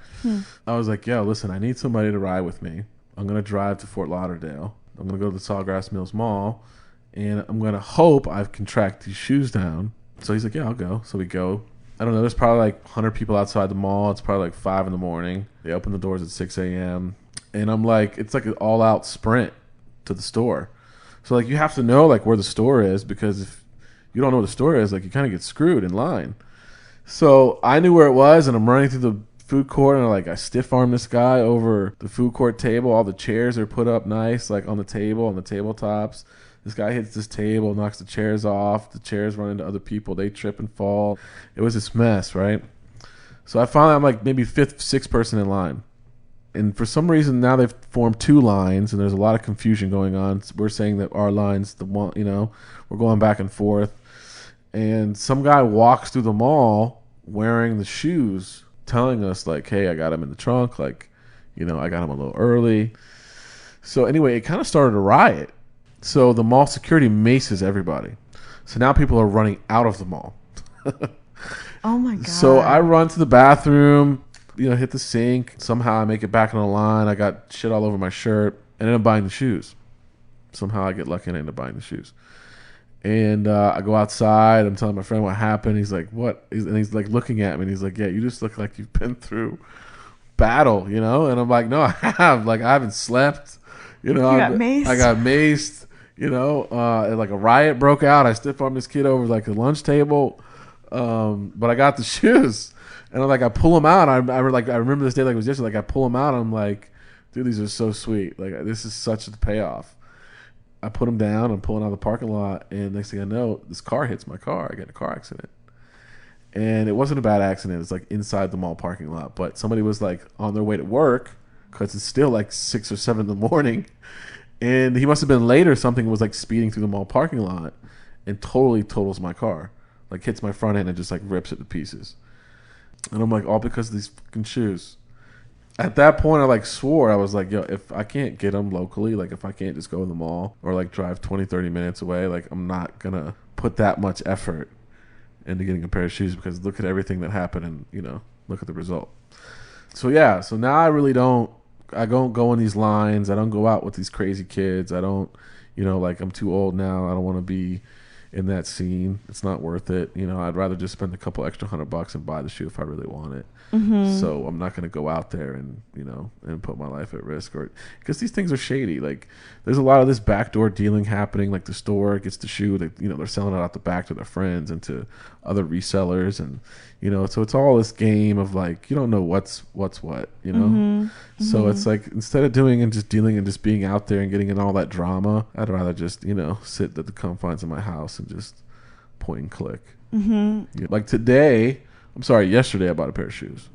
I was like, yo, listen, I need somebody to ride with me. I'm gonna drive to Fort Lauderdale. I'm gonna go to the Sawgrass Mills Mall, and I'm gonna hope I can track these shoes down. So he's like, yeah, I'll go. So we go. I don't know, there's probably like 100 people outside the mall. It's probably like 5 a.m. They open the doors at 6 a.m. And I'm like, it's like an all-out sprint to the store. So like you have to know like where the store is, because if you don't know where the store is, like you kind of get screwed in line. So I knew where it was, and I'm running through the food court, and I stiff-arm this guy over the food court table. All the chairs are put up nice, like on the table, on the tabletops. This guy hits this table, knocks the chairs off. The chairs run into other people. They trip and fall. It was this mess, right? So I'm like maybe 5th, 6th person in line. And for some reason now they've formed 2 lines, and there's a lot of confusion going on. We're saying that our line's the one, we're going back and forth. And some guy walks through the mall wearing the shoes, telling us like, hey, I got him in the trunk. Like, I got him a little early. So anyway, it kind of started a riot. So the mall security maces everybody. So now people are running out of the mall. Oh my God. So I run to the bathroom, hit the sink. Somehow I make it back on the line. I got shit all over my shirt. And then I'm buying the shoes. Somehow I get lucky and I end up buying the shoes. And I go outside. I'm telling my friend what happened. He's like, what? And he's like looking at me. And he's like, yeah, you just look like you've been through battle, And I'm like, no, I have. Like, I haven't slept. You got maced. I got maced. Like a riot broke out. I stiff-armed this kid over like the lunch table. But I got the shoes. And I pull them out. I remember this day like it was yesterday. Like I pull them out. And I'm like, dude, these are so sweet. Like this is such a payoff. I put them down. I'm pulling out of the parking lot. And next thing I know, this car hits my car. I get in a car accident. And it wasn't a bad accident. It's like inside the mall parking lot. But somebody was like on their way to work, because it's still like 6 or 7 a.m. And he must have been late or something, and was like speeding through the mall parking lot and totally totals my car. Like hits my front end and just like rips it to pieces. And I'm like, all because of these fucking shoes. At that point, I like swore. I was like, yo, if I can't get them locally, like if I can't just go to the mall or like drive 20, 30 minutes away, like I'm not going to put that much effort into getting a pair of shoes, because look at everything that happened and, look at the result. So yeah, so now I don't go in these lines. I don't go out with these crazy kids. I don't, like I'm too old now. I don't want to be in that scene. It's not worth it. I'd rather just spend a couple extra $100 and buy the shoe if I really want it. So I'm not going to go out there and, and put my life at risk, or because these things are shady. Like there's a lot of this backdoor dealing happening. Like the store gets the shoe, they're selling it out the back to their friends and to other resellers, and so it's all this game of like you don't know what's what. So it's like instead of doing and just dealing and just being out there and getting in all that drama, I'd rather just sit at the confines of my house and just point and click. Like yesterday I bought a pair of shoes.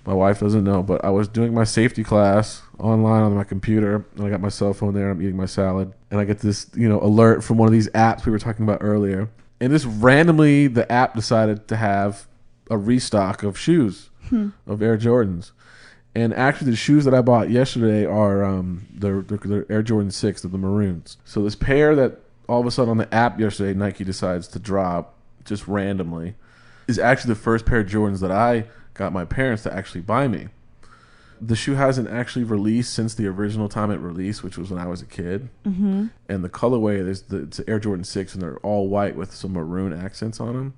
My wife doesn't know, but I was doing my safety class online on my computer, and I got my cell phone there. I'm eating my salad, and I get this, alert from one of these apps we were talking about earlier. And this randomly, the app decided to have a restock of shoes, of Air Jordans. And actually, the shoes that I bought yesterday are they're Air Jordan 6, they're the maroons. So this pair that all of a sudden on the app yesterday, Nike decides to drop just randomly, is actually the first pair of Jordans that I got my parents to actually buy me. the shoe hasn't actually released since the original time it released, which was when I was a kid. Mm-hmm. And the colorway, it's Air Jordan 6, and they're all white with some maroon accents on them.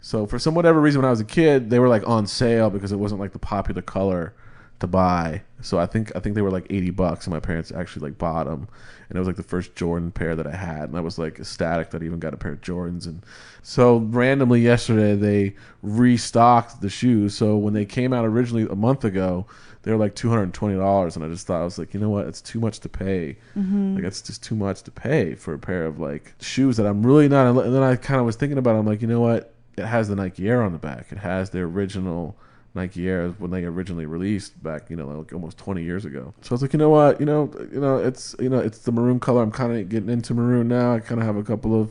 So for some whatever reason, when I was a kid, they were like on sale because it wasn't like the popular color to buy. So I think they were like $80, and my parents actually like bought them. And it was like the first Jordan pair that I had, and I was like ecstatic that I even got a pair of Jordans. And so randomly yesterday they restocked the shoes. So when they came out originally a month ago, they were like $220, and I just thought, I was like, you know what, it's too much to pay. Mm-hmm. Like it's just too much to pay for a pair of like shoes that I'm really not. And then I kind of was thinking about it. I'm like, you know what, it has the Nike Air on the back. It has the original Nike Air when they originally released back, like almost 20 years ago. So I was like, you know what, it's the maroon color. I'm kind of getting into maroon now. I kind of have a couple of,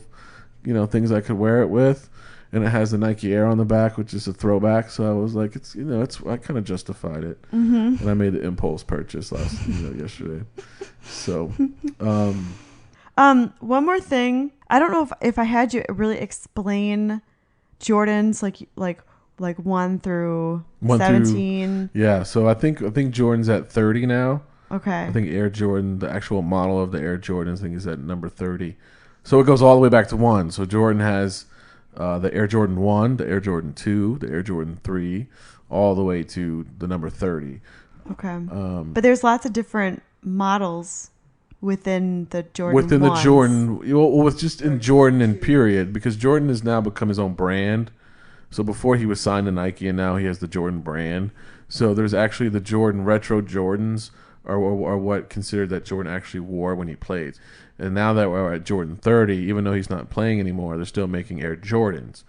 things I could wear it with, and it has the Nike Air on the back, which is a throwback. So I was like, I kind of justified it, Mm-hmm. and I made the impulse purchase yesterday. So, one more thing. I don't know if I had you really explain Jordans like 1 through 17. Yeah, so I think Jordan's at 30 now. Okay. I think Air Jordan, the actual model of the Air Jordan, I think is at number 30. So it goes all the way back to 1. So Jordan has the Air Jordan 1, the Air Jordan 2, the Air Jordan 3, all the way to the number 30. Okay. But there's lots of different models within the Jordan Within ones. the Jordan, with just in Jordan and period, because Jordan has now become his own brand. So before he was signed to Nike, and now he has the Jordan brand. So there's actually the Jordan Retro Jordans are what considered that Jordan actually wore when he played. And now that we're at Jordan 30, even though he's not playing anymore, they're still making Air Jordans.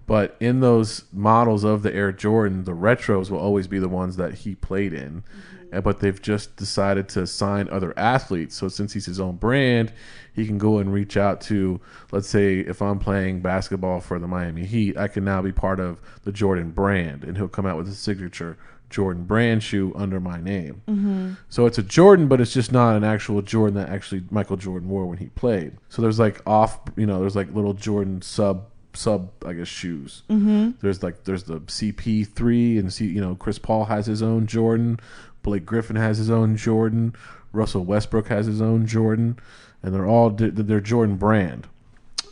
But in those models of the Air Jordan, the retros will always be the ones that he played in. Mm-hmm. But they've just decided to sign other athletes. So since he's his own brand, he can go and reach out to, let's say, if I'm playing basketball for the Miami Heat, I can now be part of the Jordan brand. And he'll come out with a signature Jordan brand shoe under my name. Mm-hmm. So it's a Jordan, but it's just not an actual Jordan that actually Michael Jordan wore when he played. So there's like there's like little Jordan sub I guess shoes. Mm-hmm. There's the CP3, and Chris Paul has his own Jordan, Blake Griffin has his own Jordan, Russell Westbrook has his own Jordan, and they're Jordan brand.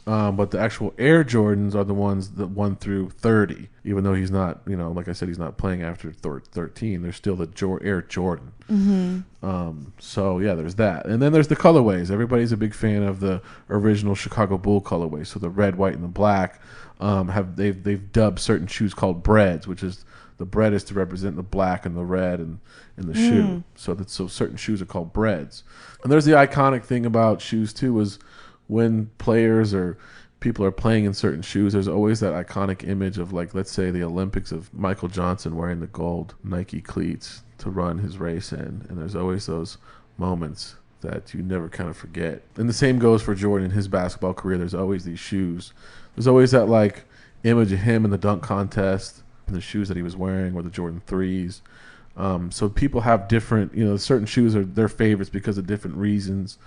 But the actual Air Jordans are the ones that 1 through 30. Even though he's not, like I said, he's not playing after 13. There's still the Air Jordan. Mm-hmm. So yeah, there's that, and then there's the colorways. Everybody's a big fan of the original Chicago Bull colorway. So the red, white, and the black they've dubbed certain shoes called breads, which is the bread is to represent the black and the red and the shoe. So certain shoes are called breads. And there's the iconic thing about shoes too is when players or people are playing in certain shoes, there's always that iconic image of, like, let's say the Olympics, of Michael Johnson wearing the gold Nike cleats to run his race in. And there's always those moments that you never kind of forget. And the same goes for Jordan in his basketball career. There's always these shoes. There's always that like image of him in the dunk contest and the shoes that he was wearing, or the Jordan 3s. So people have different, certain shoes are their favorites because of different reasons.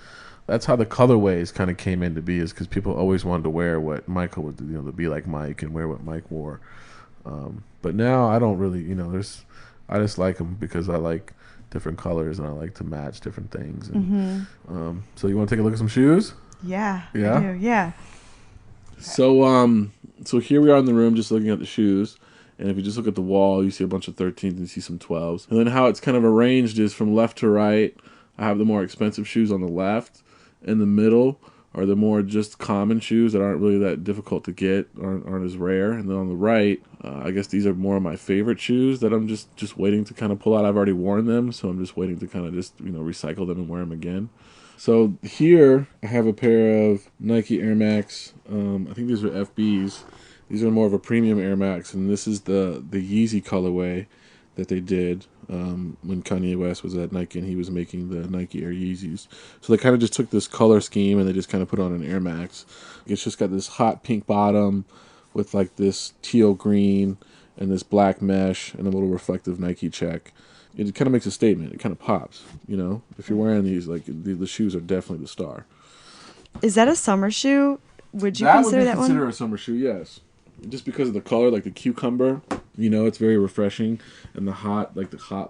That's how the colorways kind of came into be, is because people always wanted to wear what Michael would do, to be like Mike and wear what Mike wore. But now I don't really, I just like them because I like different colors and I like to match different things. And, so you want to take a look at some shoes? Yeah. Yeah? I do, yeah. So here we are in the room just looking at the shoes. And if you just look at the wall, you see a bunch of 13s and you see some 12s. And then how it's kind of arranged is from left to right. I have the more expensive shoes on the left. In the middle are the more just common shoes that aren't really that difficult to get, aren't as rare. And then on the right, I guess these are more of my favorite shoes that I'm just waiting to kind of pull out. I've already worn them, so I'm just waiting to kind of just, recycle them and wear them again. So here I have a pair of Nike Air Max. I think these are FBs. These are more of a premium Air Max, and this is the Yeezy colorway that they did when Kanye West was at Nike and he was making the Nike Air Yeezys. So they kind of just took this color scheme and they just kind of put on an Air Max. It's just got this hot pink bottom with like this teal green and this black mesh and a little reflective Nike check. It kind of makes a statement. It kind of pops, If you're wearing these, like the shoes are definitely the star. Is that a summer shoe? Would you consider that one? Consider a summer shoe, yes. just because of the color, like the cucumber, you know, it's very refreshing. And the hot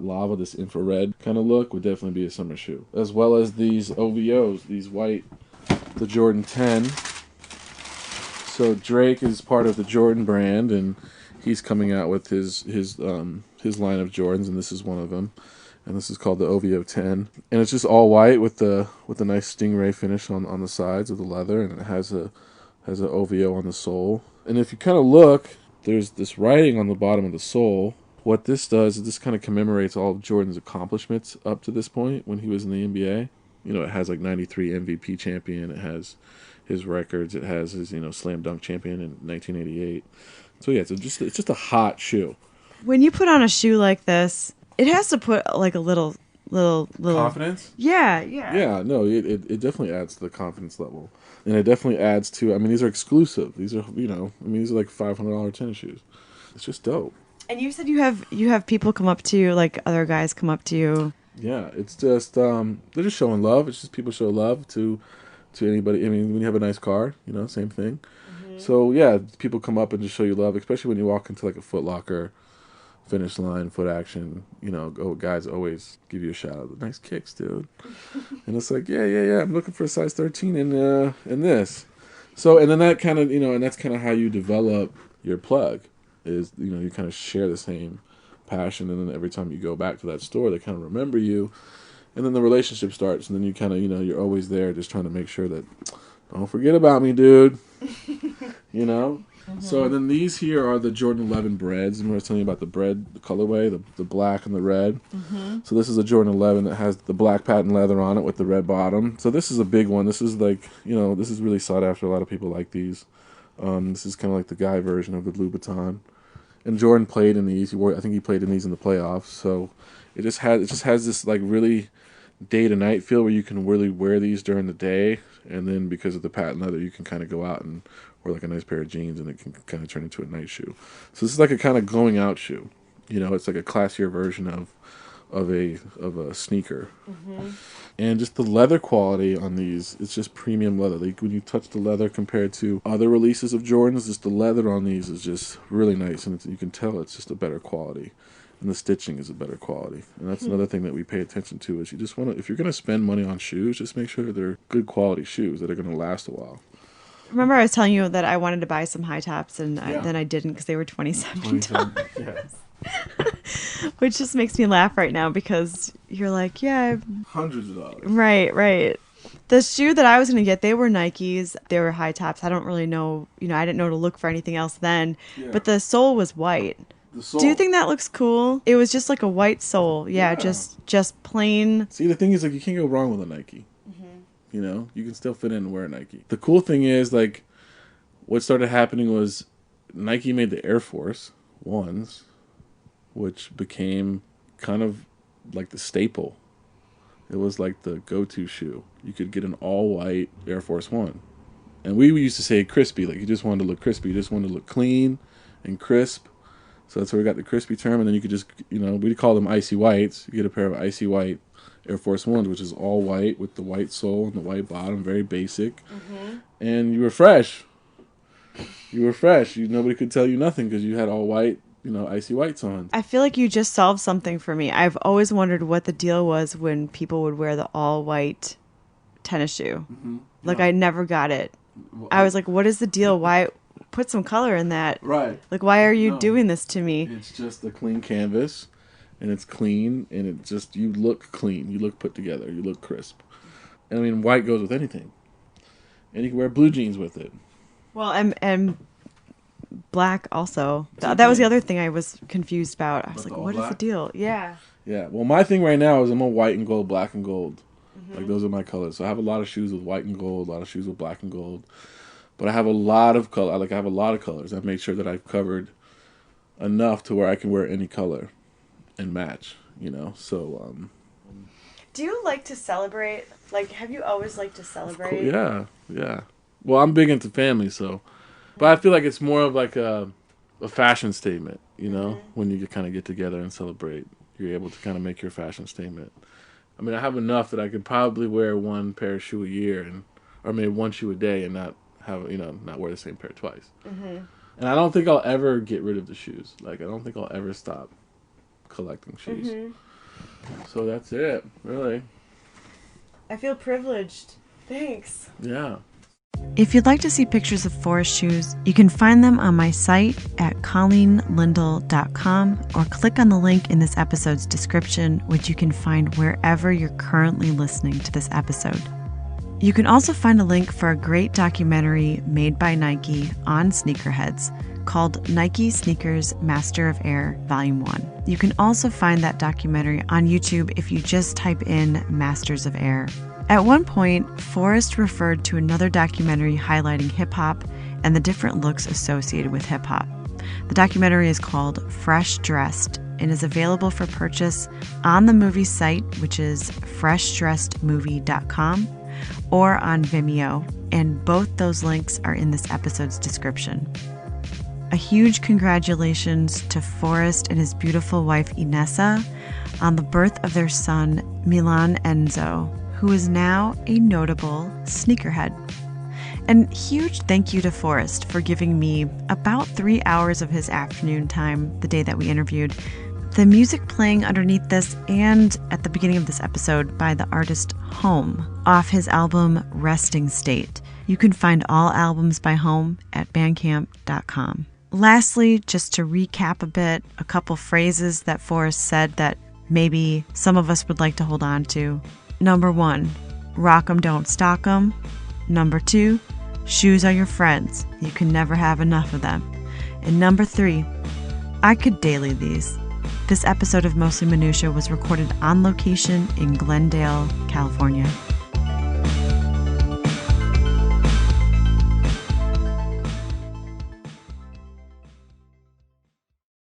lava, this infrared kind of look would definitely be a summer shoe. As well as these OVOs, these white, the Jordan 10. So Drake is part of the Jordan brand, and he's coming out with his line of Jordans, and this is one of them. And this is called the OVO 10, and it's just all white with a nice stingray finish on the sides of the leather, and it has a OVO on the sole. And if you kind of look, there's this writing on the bottom of the sole. What this does is this kind of commemorates all of Jordan's accomplishments up to this point when he was in the NBA. You know, it has like 93 MVP champion. It has his records. It has his, you know, slam dunk champion in 1988. So yeah, it's just a hot shoe. When you put on a shoe like this, it has to put like a little Confidence? Yeah. Yeah, no, it definitely adds to the confidence level. And it definitely adds to, I mean, these are exclusive. These are, you know, I mean, these are like $500 tennis shoes. It's just dope. And you said you have people come up to you, like other guys come up to you. Yeah, it's just, they're just showing love. It's just people show love to anybody. I mean, when you have a nice car, you know, same thing. Mm-hmm. So, yeah, people come up and just show you love, especially when you walk into like a Foot Locker, Finish Line, Foot Action, you know, guys always give you a shout out. Nice kicks, dude. And it's like, yeah, I'm looking for a size 13 in this. So, and then that kind of, you know, and that's kind of how you develop your plug is, you know, you kind of share the same passion, and then every time you go back to that store, they kind of remember you, and then the relationship starts, and then you kind of, you know, you're always there just trying to make sure that, don't forget about me, dude. You know? Mm-hmm. So, and then these here are the Jordan 11 breads. And I was telling you about the bread, the colorway, the black and the red. Mm-hmm. So this is a Jordan 11 that has the black patent leather on it with the red bottom. So this is a big one. This is like, you know, this is really sought after. A lot of people like these. This is kind of like the guy version of the Louboutin. And Jordan played in these. I think he played in these in the playoffs. So it just has this like really day to night feel where you can really wear these during the day, and then because of the patent leather, you can kind of go out and wear like a nice pair of jeans, and it can kind of turn into a night shoe. So this is like a kind of going out shoe. You know, it's like a classier version of a sneaker. Mm-hmm. And just the leather quality on these, it's just premium leather. Like when you touch the leather compared to other releases of Jordans, just the leather on these is just really nice, and you can tell it's just a better quality. And the stitching is a better quality. And that's another thing that we pay attention to is you just want to, if you're going to spend money on shoes, just make sure that they're good quality shoes that are going to last a while. Remember I was telling you that I wanted to buy some high tops, and then I didn't because they were $27. Yeah. Which just makes me laugh right now because you're like, yeah. Hundreds of dollars. Right. The shoe that I was going to get, they were Nikes. They were high tops. I don't really know, you know, I didn't know to look for anything else then. Yeah. But the sole was white. Do you think that looks cool? It was just like a white sole. Yeah. Just plain. See, the thing is, like, you can't go wrong with a Nike. Mm-hmm. You know, you can still fit in and wear a Nike. The cool thing is, like, what started happening was Nike made the Air Force Ones, which became kind of like the staple. It was like the go-to shoe. You could get an all-white Air Force One. And we used to say crispy, like you just wanted to look crispy. You just wanted to look clean and crisp. So that's where we got the crispy term. And then you could just, you know, we'd call them icy whites. You get a pair of icy white Air Force Ones, which is all white with the white sole and the white bottom, very basic. Mm-hmm. And you were fresh. Nobody could tell you nothing because you had all white, you know, icy whites on. I feel like you just solved something for me. I've always wondered what the deal was when people would wear the all white tennis shoe. Mm-hmm. Like, I never got it. Well, I was like, what is the deal? Why put some color in that? Right. Like, why are you doing this to me? It's just a clean canvas, and it's clean, and it just, you look clean. You look put together. You look crisp. And I mean, white goes with anything. And you can wear blue jeans with it. Well, and black also. That was the other thing I was confused about. I was like, what is the deal? Yeah. Yeah. Well, my thing right now is I'm on white and gold, black and gold. Mm-hmm. Like, those are my colors. So I have a lot of shoes with white and gold, a lot of shoes with black and gold. But I have a lot of color. I have a lot of colors. I've made sure that I've covered enough to where I can wear any color and match, you know? So, do you like to celebrate? Like, have you always liked to celebrate? Yeah. Well, I'm big into family, so. But I feel like it's more of like a fashion statement, you know? Mm-hmm. When you kind of get together and celebrate, you're able to kind of make your fashion statement. I mean, I have enough that I could probably wear one pair of shoe a year, or maybe one shoe a day, and not have, you know, not wear the same pair twice. Mm-hmm. And I don't think I'll ever get rid of the shoes. Like, I don't think I'll ever stop collecting shoes. Mm-hmm. So that's it, really. I feel privileged. Thanks. Yeah. If you'd like to see pictures of Forrest shoes, you can find them on my site at colleenlindell.com or click on the link in this episode's description, which you can find wherever you're currently listening to this episode. You can also find a link for a great documentary made by Nike on Sneakerheads called Nike Sneakers Master of Air Volume 1. You can also find that documentary on YouTube if you just type in Masters of Air. At one point, Forrest referred to another documentary highlighting hip-hop and the different looks associated with hip-hop. The documentary is called Fresh Dressed and is available for purchase on the movie site, which is freshdressedmovie.com, or on Vimeo, and both those links are in this episode's description. A huge congratulations to Forrest and his beautiful wife Inessa on the birth of their son Milan Enzo, who is now a notable sneakerhead. And huge thank you to Forrest for giving me about 3 hours of his afternoon time the day that we interviewed. The music playing underneath this and at the beginning of this episode by the artist Home off his album Resting State. You can find all albums by Home at bandcamp.com. Lastly, just to recap a bit, a couple phrases that Forrest said that maybe some of us would like to hold on to. Number 1, rock 'em, don't stock 'em. Number 2, shoes are your friends. You can never have enough of them. And number 3, I could daily these. This episode of Mostly Minutia was recorded on location in Glendale, California.